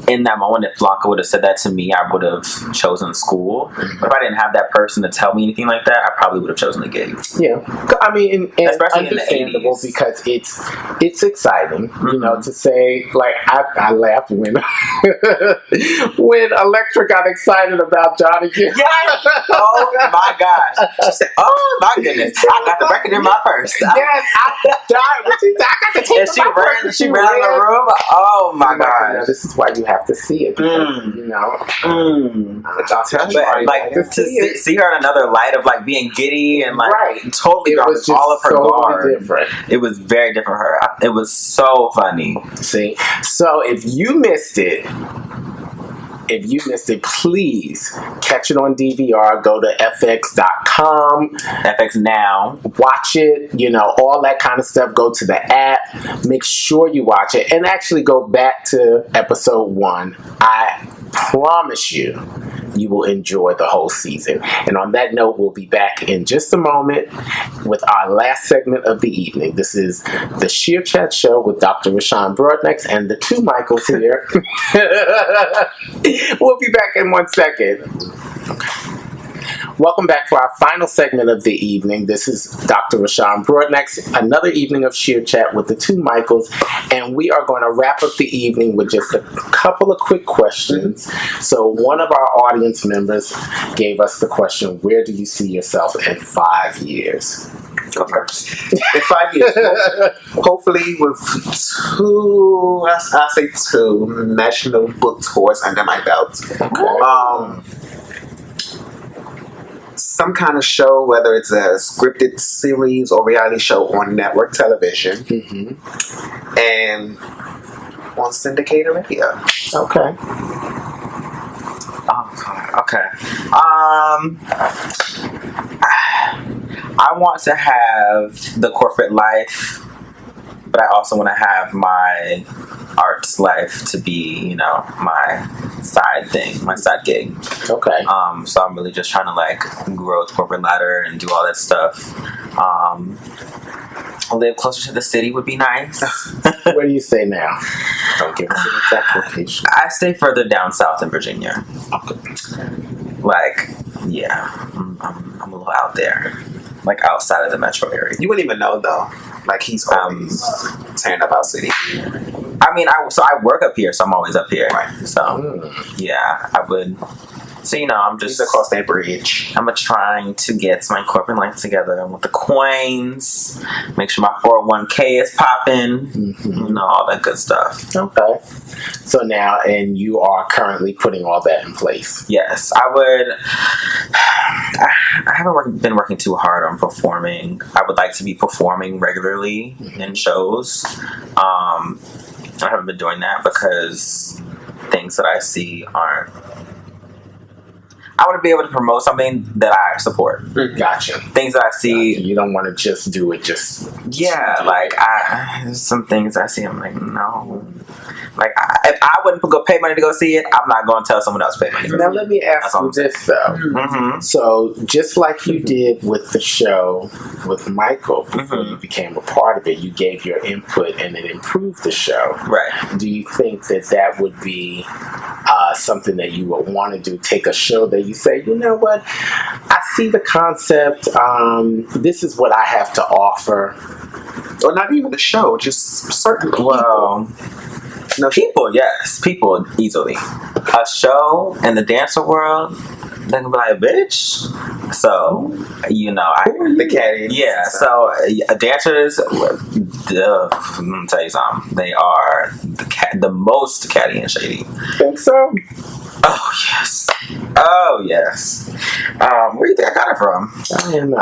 in that moment, if Blanca would have said that to me, I would have chosen school. But if I didn't have that person to tell me anything like that, I probably would have chosen the gig. Yeah, I mean, and especially understandable in the 80s. Because it's exciting, to say, like, I laughed when when Elektra got excited about Johnny Gill. Yes! Oh my gosh! She said, "Oh my goodness, I got the record in my purse." Yes, I died when she said, "I got the tape in my purse." She ran in the room. Oh my gosh! This is why you have to see it, because, like to see her in another light of like being giddy and like totally dropping was all of her guard. Different. It was very different for her. It was so funny. See, so if you missed it, if you missed it, please catch it on DVR. Go to fx.com. FX Now. Watch it, all that kind of stuff. Go to the app. Make sure you watch it. And actually go back to episode 1. I promise you will enjoy the whole season. And on that note, we'll be back in just a moment with our last segment of the evening. This is the Shear Chat Show with Dr. Rashawn Broadnex and the two Michaels here. We'll be back in 1 second. Welcome back for our final segment of the evening. This is Dr. Rashawn Broadnex, another evening of Shear Chat with the two Michaels, and we are going to wrap up the evening with just a couple of quick questions. So one of our audience members gave us the question, where do you see yourself in 5 years? Go first. In 5 years, hopefully with I'll say 2 national book tours under my belt. Okay. Some kind of show, whether it's a scripted series or reality show on network television, and on syndicated radio. Okay. Oh God. Okay. I want to have the corporate life, but I also want to have my arts life to be, my side thing, my side gig. Okay. So I'm really just trying to grow the corporate ladder and do all that stuff. Live closer to the city would be nice. Where do you stay now? Don't give us an exact location. I stay further down south in Virginia. Okay. I'm a little out there. Outside of the metro area. You wouldn't even know though. He's always tearing up our city. I mean, I work up here, so I'm always up here. Right. So, yeah, I would. So, I'm just across that bridge. I'm trying to get my corporate life together with the coins, make sure my 401k is popping, all that good stuff. Okay. So now, and you are currently putting all that in place. Yes, I would. I haven't been working too hard on performing. I would like to be performing regularly in shows. I haven't been doing that because things that I see aren't. I want to be able to promote something that I support. Gotcha. Things that I see. Gotcha. You don't want to just do it. Yeah, there's some things I see. I'm like, no. If I wouldn't go pay money to go see it, I'm not going to tell someone else to pay money. Now let me ask you this though. So just like you did with the show with Michael before you became a part of it, you gave your input and it improved the show. Right. Do you think that would be something that you would want to do? Take a show that you say, you know what, I see the concept. This is what I have to offer. Or not even a show, just certain people. Well, no, people easily. A show in the dancer world, they can be like, bitch. So, the caddies. Yeah, so dancers, let me tell you something. They are the most catty and shady. Think so? Oh, yes. Where do you think I got it from? I don't know.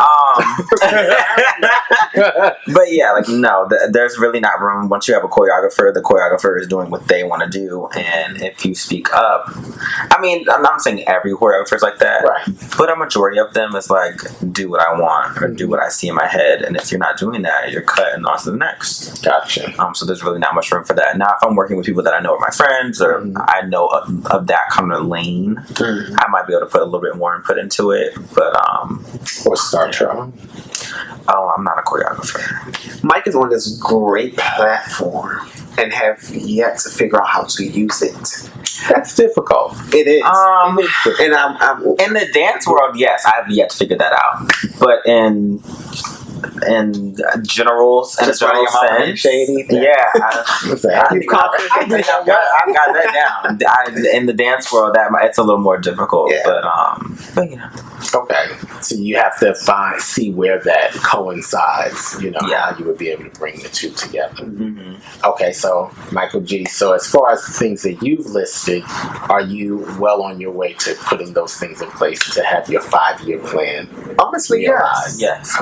But yeah, no, there's really not room. Once you have a choreographer, the choreographer is doing what they want to do, and if you speak up, I mean, I'm not saying every choreographer is like that, right? But a majority of them is do what I want or do what I see in my head, and if you're not doing that, you're cut and on to the next. Gotcha. So there's really not much room for that. Now, if I'm working with people that I know are my friends or I know of that kind of lane, I might be able to put a little bit more input into it, but or start your own. Oh, I'm not a choreographer. Mike is on this great platform and have yet to figure out how to use it. That's difficult. It is. I'm in the dance world, yes, I have yet to figure that out. But in generals and general sense, shady. Yeah, I've got that down. In the dance world, it's a little more difficult. Yeah. But Okay. So you have to see where that coincides, how you would be able to bring the two together. Okay, so Michael G. So as far as the things that you've listed, are you well on your way to putting those things in place to have your 5-year plan? Honestly, yes. Yes.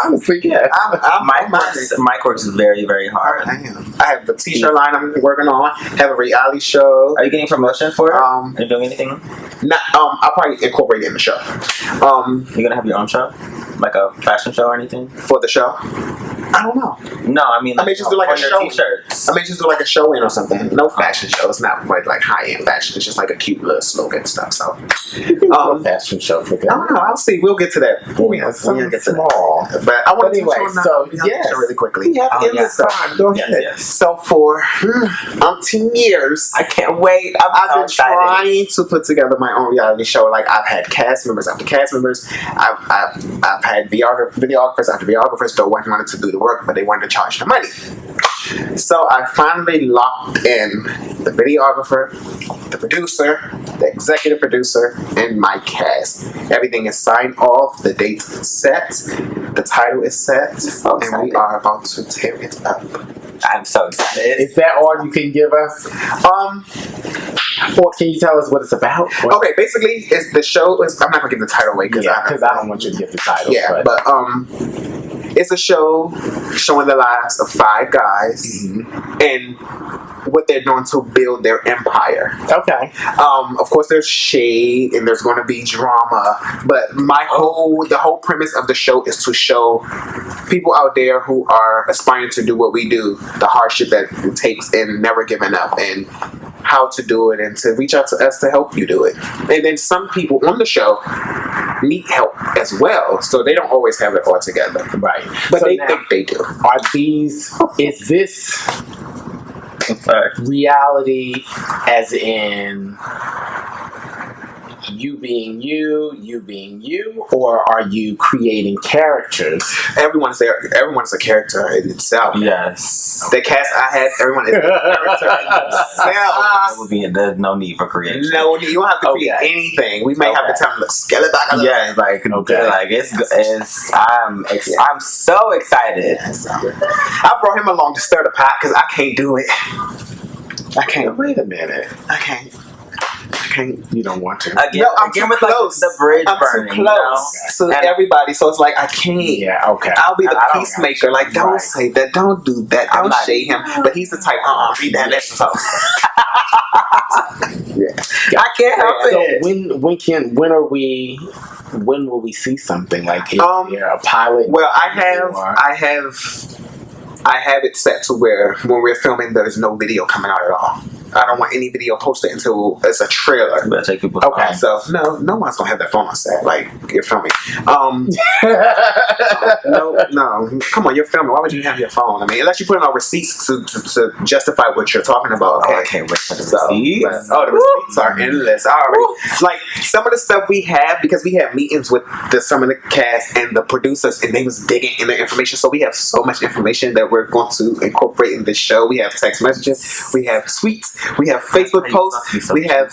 Honestly, yes. Mike works very, very hard. I have a t-shirt line I'm working on. Have a reality show. Are you getting promotion for it? Are you doing anything? I'll probably incorporate it in the show. You're gonna have your own show, like a fashion show or anything for the show? I don't know. No, I mean, I may just do like a show. T-shirts. I may just do like a show in or something. No fashion show. It's not like high end fashion. It's just like a cute little slogan stuff. So, fashion show for that. I don't know. I'll see. We'll get to that. We'll get to small. That. But I want to anyway, so yes, really quickly. We have endless time. Go ahead. Yes. So for 10 years, I can't wait. I've been trying to put together my own reality show. Like I've had cast members after cast members. I've had videographers after videographers that wanted to do the work, but they wanted to charge the money. So I finally locked in the videographer, the producer, the executive producer, and my cast. Everything is signed off. The date is set. The title is set, and we are about to tear it up. I'm so excited. Is that all you can give us? Or can you tell us what it's about? Okay, basically, it's the show. I'm not gonna give the title away because I don't want you to give the title. Yeah, but it's a show showing the lives of 5 guys and what they're doing to build their empire. Okay. Of course, there's shade and there's going to be drama, but the whole premise of the show is to show people out there who are aspiring to do what we do, the hardship that it takes, and never giving up, and how to do it, and to reach out to us to help you do it. And then some people on the show need help as well, so they don't always have it all together. Right. But so they think they do. Is this reality as in you being you being you, or are you creating characters? Everyone's there. Everyone's a character in itself. Yes. The cast I had, everyone is a character in themselves. There's no need for creation. No, you don't have to create anything. We may have to tell them the skeleton. Yeah, like it's. I'm so excited. I brought him along to stir the pot because I can't do it. I can't. Wait a minute. I can't. You don't want to. Again, I'm too with close. Like, the bridge I'm burning, too close to everybody, so it's like I can't. Yeah, okay. I'll be the peacemaker. Like, don't say that. Don't do that. Don't shade him. But he's the type. Read that lesson. So. Yeah. I can't help it. So when will we see something like a pilot? Well, I have it set to where when we're filming, there's no video coming out at all. I don't want any video posted until it's a trailer. You better take people's okay, phone. so no one's gonna have their phone on set. Like you're filming. No. Come on, you're filming. Why would you have your phone? I mean, unless you put in our receipts to justify what you're talking about. Okay? Oh, I can't wait for the receipts. The receipts are endless. Like some of the stuff we have, because we have meetings with some of the cast and the producers, and they was digging in the information. So we have so much information that we're going to incorporate in this show. We have text messages, we have tweets, we have Facebook posts, we have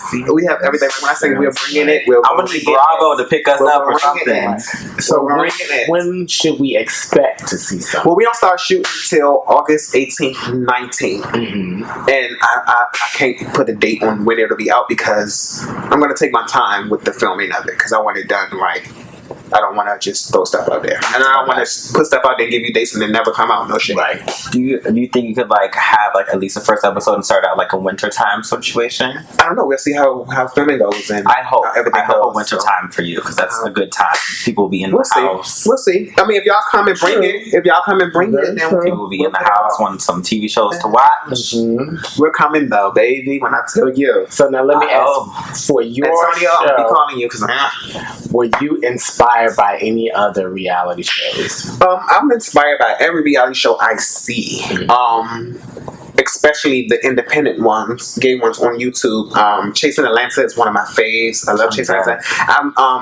everything. When I say we're bringing it, I'm gonna need Bravo to pick us up or something. So when should we expect to see something? Well, we don't start shooting until August 18th, 19th. And I can't put a date on when it'll be out because I'm going to take my time with the filming of it because I want it done right. I don't want to just throw stuff out there, and I don't want to put stuff out there and give you dates and then never come out. No shit. Right. Do you think you could like have like at least the first episode and start out like a winter time situation? I don't know. We'll see how filming goes, and I hope everything goes. A winter time for you because that's a good time. People will be in the house. We'll see. I mean, if y'all come and bring it, then people will be in the house wanting some TV shows to watch. We're coming though, baby. When I tell you. So now let me ask for your Antonio, show. I'll be calling you because were you inspired by any other reality shows? I'm inspired by every reality show I see. especially the independent ones, gay ones on YouTube. Chasing Atlanta is one of my faves. I love Chasing Atlanta.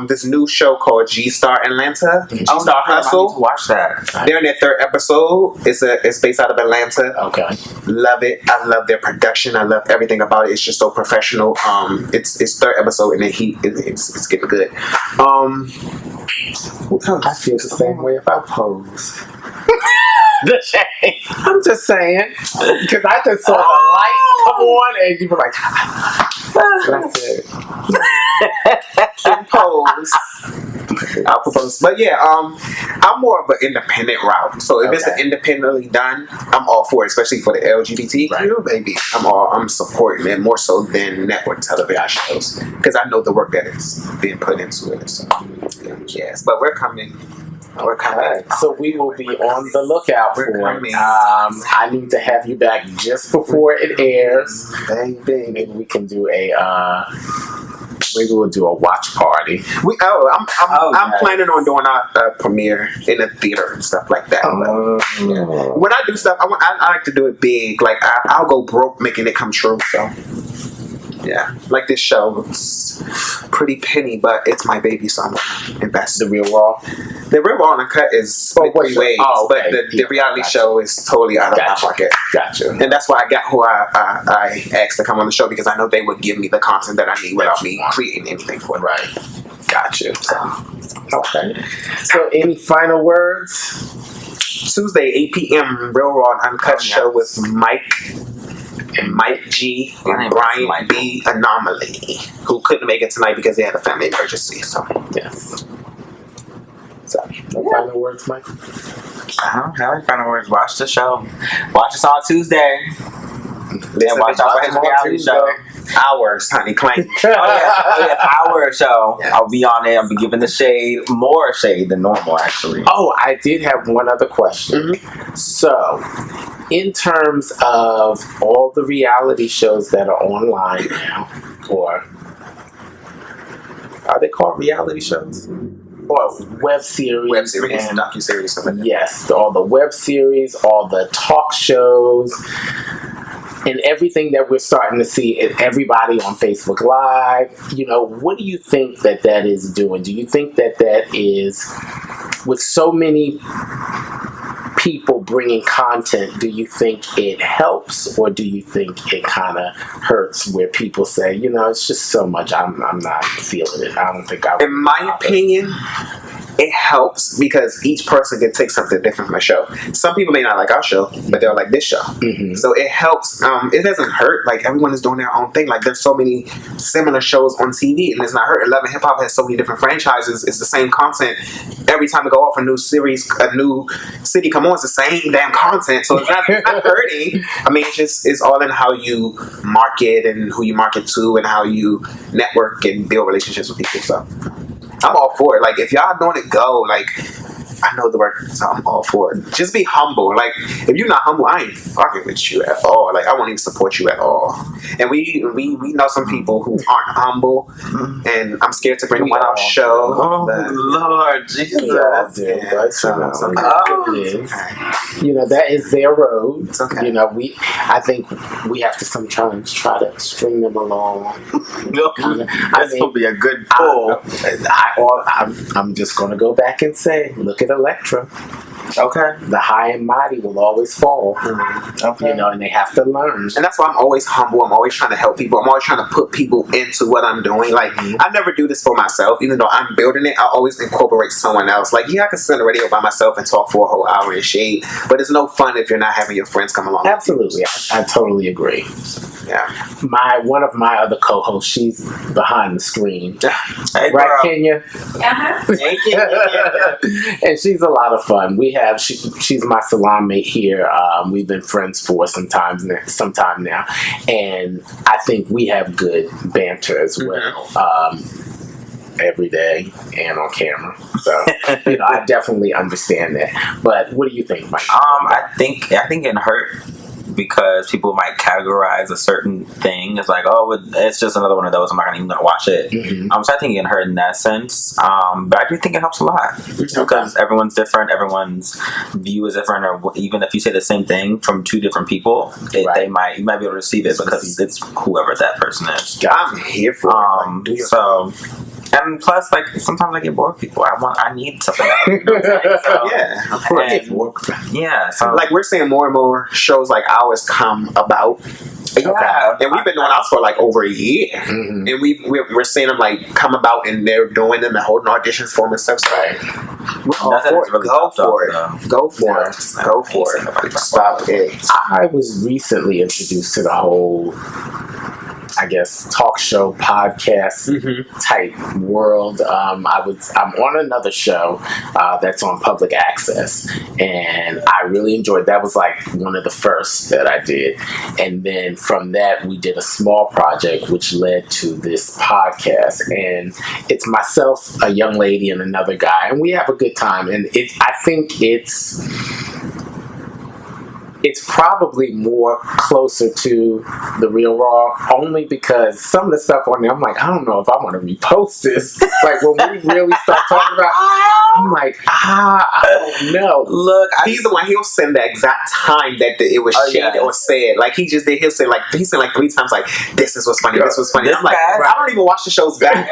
This new show called G Star Atlanta. G Star Hustle. Watch that. They're in their third episode. It's based out of Atlanta. Okay. Love it. I love their production. I love everything about it. It's just so professional. It's third episode and it's getting good. I feel the same way about Pose. The shame. I'm just saying. Because I just saw the light come on and you were like, that's it. Pose. I'll propose. But yeah, I'm more of an independent route. So if it's independently done, I'm all for it, especially for the LGBTQ baby. I'm supporting it more so than network television shows because I know the work that it's being put into it. So yes, but we're coming. So we will be on the lookout for it. I need to have you back just before it airs. Baby. Maybe we can do maybe we'll do a watch party. I'm planning on doing our premiere in a theater and stuff like that. When I do stuff, I like to do it big. Like I'll go broke making it come true. So yeah, like this show, it's pretty penny, but it's my baby, so I'm gonna invest. The Real Raw. The Real Raw and Uncut is split three ways, but the reality show is totally out of my pocket. Gotcha. And that's why I got who I asked to come on the show because I know they would give me the content that I need without me creating anything for it. Right. Gotcha. Okay. So, any final words? Tuesday, 8 p.m. Real Raw and Uncut show with Mike G and Brian B. Anomaly, who couldn't make it tonight because he had a family emergency. So yes. So, no final words, Mike? I don't have any final words. Watch the show. Watch us on Tuesday. Then watch our reality show. Hours, honey, claim. Our show. Yes. I'll be on it. I'll be giving the shade, more shade than normal, actually. Oh, I did have one other question. Mm-hmm. So, in terms of all the reality shows that are online now, or are they called reality shows? Or web series and docuseries, stuff like that. Yes, all the web series, all the talk shows, and everything that we're starting to see, everybody on Facebook Live. What do you think that is doing? Do you think that is, with so many people bringing content, do you think it helps, or do you think it kind of hurts where people say, it's just so much, I'm not feeling it. I don't think I would. In my opinion, it helps because each person can take something different from a show. Some people may not like our show, but they'll like this show. Mm-hmm. So it helps. It doesn't hurt. Like, everyone is doing their own thing. Like, there's so many similar shows on TV, and it's not hurt. Love and Hip Hop has so many different franchises. It's the same content. Every time we go off a new series, a new city come on, it's the same damn content. So it's not hurting. I mean, it's all in how you market and who you market to and how you network and build relationships with people. So I'm all for it. Like, if y'all doing it, go. Like, I know the work, so I'm all for it. Just be humble. Like, if you're not humble, I ain't fucking with you at all. Like, I won't even support you at all. And we know some people who aren't humble, and I'm scared to bring them on our show. Oh, Lord Jesus. That is their road. It's okay. I think we have to sometimes try to string them along. This will be a good pull. I'm just going to go back and say, look at Electra. Okay. The high and mighty will always fall. Mm-hmm. Okay. And they have to learn. And that's why I'm always humble. I'm always trying to help people. I'm always trying to put people into what I'm doing. Like, I never do this for myself. Even though I'm building it, I always incorporate someone else. Like, I can sit on the radio by myself and talk for a whole hour and shade, but it's no fun if you're not having your friends come along. Absolutely. I totally agree. Yeah. One of my other co-hosts, she's behind the screen. Hey, right, bro. Kenya? Uh-huh. And she's a lot of fun. She's my salon mate here. We've been friends for some time now, and I think we have good banter as well. Every day and on camera, so I definitely understand that. But what do you think, Mike? I think it hurt because people might categorize a certain thing as like, oh, it's just another one of those. I'm not even gonna watch it. So I think it can hurt in that sense. But I do think it helps a lot because everyone's different. Everyone's view is different. Or even if you say the same thing from two different people, you might be able to receive it because it's whoever that person is. I'm here for it. So. And plus, like, sometimes I get bored with people. I need something else. You know what I'm saying? So, Yeah, of course. Yeah, so like we're seeing more and more shows like ours come about. Yeah, and we've been doing ours for like over a year, and we're seeing them like come about, and they're doing them and holding auditions for them and stuff. So go for it. Stop it. I was recently introduced to the whole, I guess, talk show podcast type world. I'm on another show that's on public access, and I really enjoyed. That was like one of the first that I did, and then from that we did a small project which led to this podcast. And it's myself, a young lady, and another guy, and we have a good time. And I think it's probably more closer to the Real Raw, only because some of the stuff on there, I'm like, I don't know if I want to repost this. Like, when we really start talking about, I'm like, I don't know. Look, he's the one, he'll send the exact time that it was shared or said. Like, he said like 3 times, like, this is what's funny, this was funny. I'm like, I don't even watch the shows back.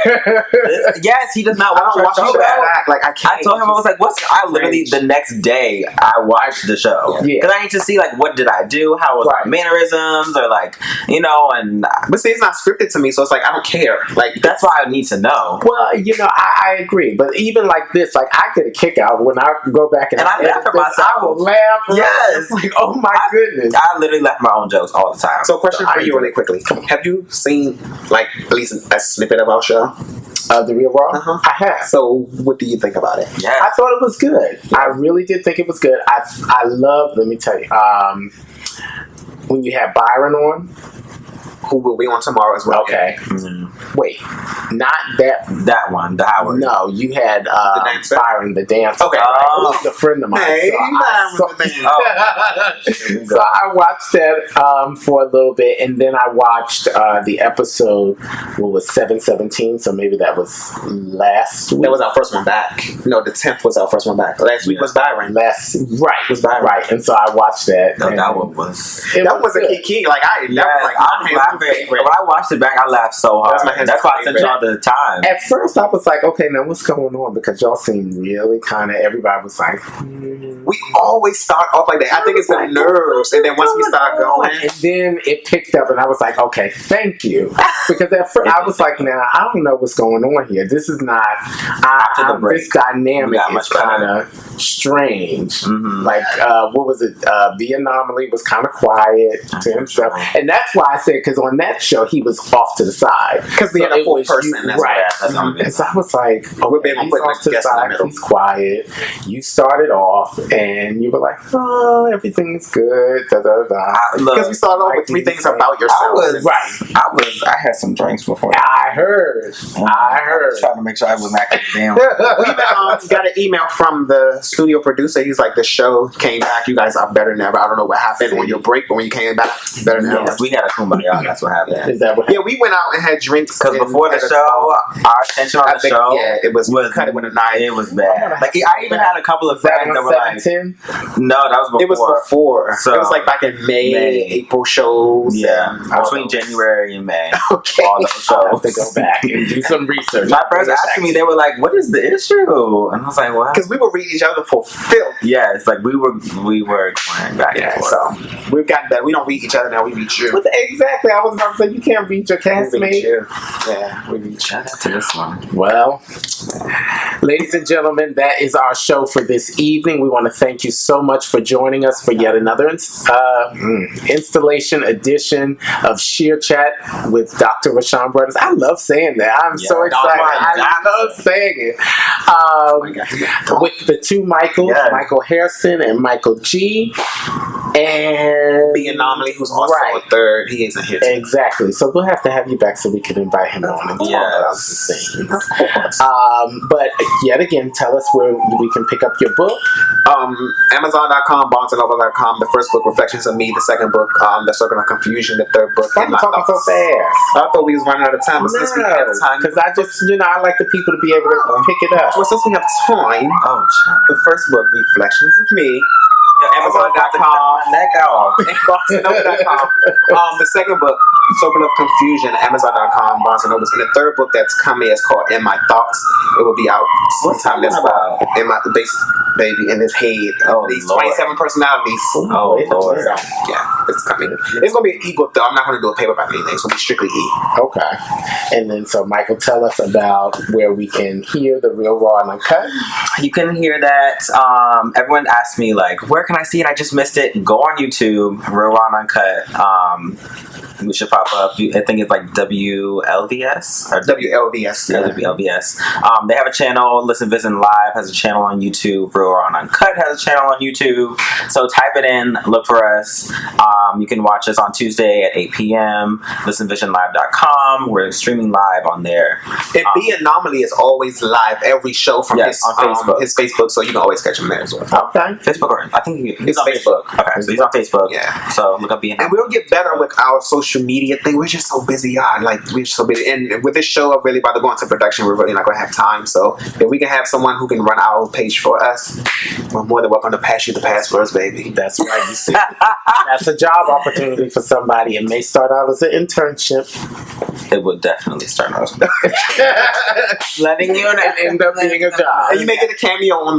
Yes, he does not watch the show back. Like, I told him, I was like, I literally, the next day, I watched the show. Because I need to see, like, what did I do? How was my mannerisms? Or, like, you know, and... But see, it's not scripted to me, so it's like, I don't care. Like, that's why I need to know. Well, you know, I agree. But even like this, like, I get a kick out when I go back and I laugh at myself. I will laugh. Yes. Like, oh my goodness. I literally laugh at my own jokes all the time. So, question for you really quickly. Have you seen, like, at least a snippet of our show? The Real Raw? I have. So, what do you think about it? Yeah. I thought it was good. I really did think it was good. I love, let me tell you, when you have Byron on, who will be on tomorrow as well. Okay. Wait, not that one, the Howard. No, you had the dancer? Byron, the dancer. Okay. He's a friend of mine. Hey, so I watched that for a little bit, and then I watched the episode, what was 7/17, so maybe that was last week. That was our first one back. No, the 10th was our first one back. Last week was Byron. Was Byron. Right, and so I watched that. No, that one was... That was a key. Like, when I watched it back, I laughed so hard. That's why I sent y'all the time. At first, I was like, okay, now what's going on? Because y'all seem really kind of, everybody was like, we always start off like that. I think it's the nerves. And then once we start going. And then it picked up, and I was like, okay, thank you. Because at first, I was like, now, I don't know what's going on here. This is not, this dynamic is kind of strange. Like, what was it? The Anomaly was kind of quiet to himself. And that's why I said, because on that show, he was off to the side. Because we had a full person. And so I was like, okay, he's off to the side, he's quiet. You started off, and you were like, oh, everything's good, because we started off with 3 things about yourself. I had some drinks before. I heard. Trying to make sure I wasn't acting down. We got an email from the studio producer. He's like, the show came back. You guys are better than ever. I don't know what happened on your break, but when you came back, better than ever. We had a kumbaya. That's what happened. Is that what happened? Yeah, we went out and had drinks. Because before the show, our attention on the show, it was cut it with a knife. It was bad. Like, I even had a couple of friends that were like, no, that was before. It was before. So it was like back in May. April shows. Yeah, between January and May. Okay, all those shows. I'll have to go back and do some research. My friends asked me, they were like, "What is the issue?" And I was like, "What?" Because we were reading each other for filth. Yeah, it's like we were going back and forth. So we've gotten that. We don't read each other now. We read you. But exactly. I was about to say you can't read your castmate. Yeah, we read. Shout out to this one. Well, ladies and gentlemen, that is our show for this evening. We want to thank you so much for joining us for yet another installation edition of Shear Chat with Dr. Rashawn Brothers. I love saying that. I'm so excited. I love saying it. With the two Michaels, Michael Harrison and Michael G. and The Anomaly, who's also right. a third. He isn't here today. Exactly. So we'll have to have you back so we can invite him on and talk about some things. Of course. But yet again, tell us where we can pick up your book. Amazon.com, BarnesandNoble.com. The first book, Reflections of Me. The second book, The Circle of Confusion. The third book, Why are you talking so fast? I thought we was running out of time, but since we have time, because I just, I like the people to be able to pick it up. well, since we have time, the first book, Reflections of Me. Amazon.com. Neck out. The second book, Circle of Confusion, Amazon.com, Barnes and Noble. And the third book that's coming is called In My Thoughts. It will be out sometime this fall. In my baby in his head. These Lord. 27 personalities. Lord. So, yeah, it's coming. It's gonna be an ebook though. I'm not gonna do a paperback or anything. It's gonna be strictly e. Okay. And then so Michael, tell us about where we can hear the Real Raw and Uncut. You can hear that. Everyone asked me like, where can I see it? I just missed it. Go on YouTube, Real Raw and Uncut. We should pop up. I think it's like WLVS or WLVS. Yeah, WLVS. They have a channel. Listen, Visit Live has a channel on YouTube. Real Raw and Uncut has a channel on YouTube. So type it in. Look for us. You can watch us on Tuesday at 8 p.m. ListenVisionLive.com. We're streaming live on there. And The Anomaly is always live every show from Yes, on Facebook. His Facebook, so you can always catch him there as well. Okay. Facebook, or I think he's It's on Facebook. Okay, so he's on Facebook. Yeah. So look up The And Anomaly. we'll get better with our social media thing. We're just so busy, y'all. Like, we're so busy. And with this show, I'm really about to go into production. We're really not going to have time. So if we can have someone who can run our page for us, we're more than welcome to pass you the passwords, baby. That's right. You see, that's a job opportunity for somebody. It may start out as an internship. It would definitely start out. Letting you and end up being a job. And you may get a cameo on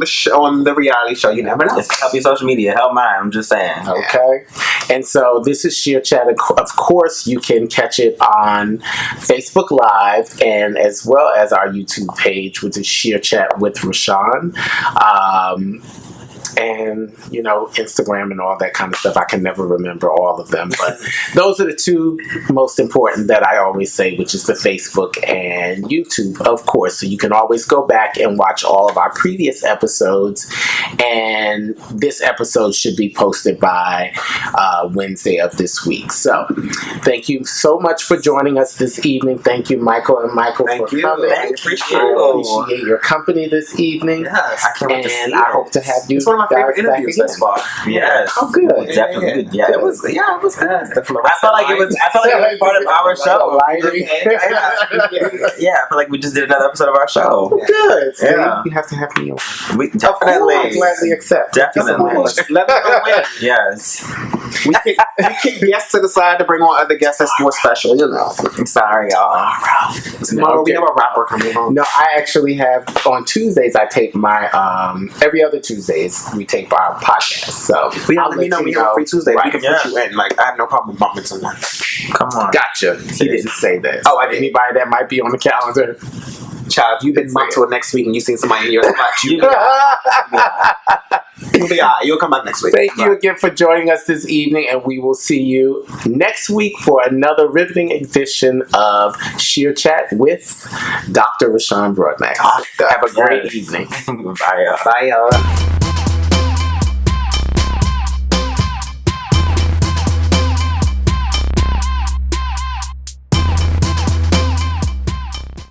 the reality show. You never know. It's help your social media, help mine. I'm just saying. Okay. And so this is Shear Chat. Of course, you can catch it on Facebook Live and as well as our YouTube page, which is Shear Chat with Rashawn. And Instagram and all that kind of stuff. I can never remember all of them, but those are the two most important that I always say, which is the Facebook and YouTube, of course. So you can always go back and watch all of our previous episodes, and this episode should be posted by Wednesday of this week. So thank you so much for joining us this evening. Thank you, Michael and Michael, Thank for you. coming. Thank you. I appreciate your company this evening. Yes, I can't wait to see And I hope to have you It's one of my favorite guys back interviews again. thus far. Yes. Oh, good. Definitely good. Yeah, it was good. It was good. I felt like it was part of our show. Yeah, I feel like we just did another episode of our show. Good. See, Yeah. you have to have me on. We I'll definitely. gladly accept. Definitely. Let me know when. Yes. We kick guests to the side to bring on other guests that's more special, I'm sorry, y'all. Tomorrow we have a rapper coming on. No, I actually have on Tuesdays. I take my every other Tuesdays we take our podcast. So Let me know. We have a free Tuesday. Right. We can put you in. Like, I have no problem bumping someone. Come on. Gotcha. He didn't say that. Oh, I didn't. Anybody that might be on the calendar. Child, if you've been bumped to it next week and you seen somebody in your spot, you'll be all right. You'll come back next week. Thank you again for joining us this evening, and we will see you next week for another riveting edition of Shear Chat with Dr. Rashawn Broadnax. Have a great evening. Bye, y'all. Bye, y'all.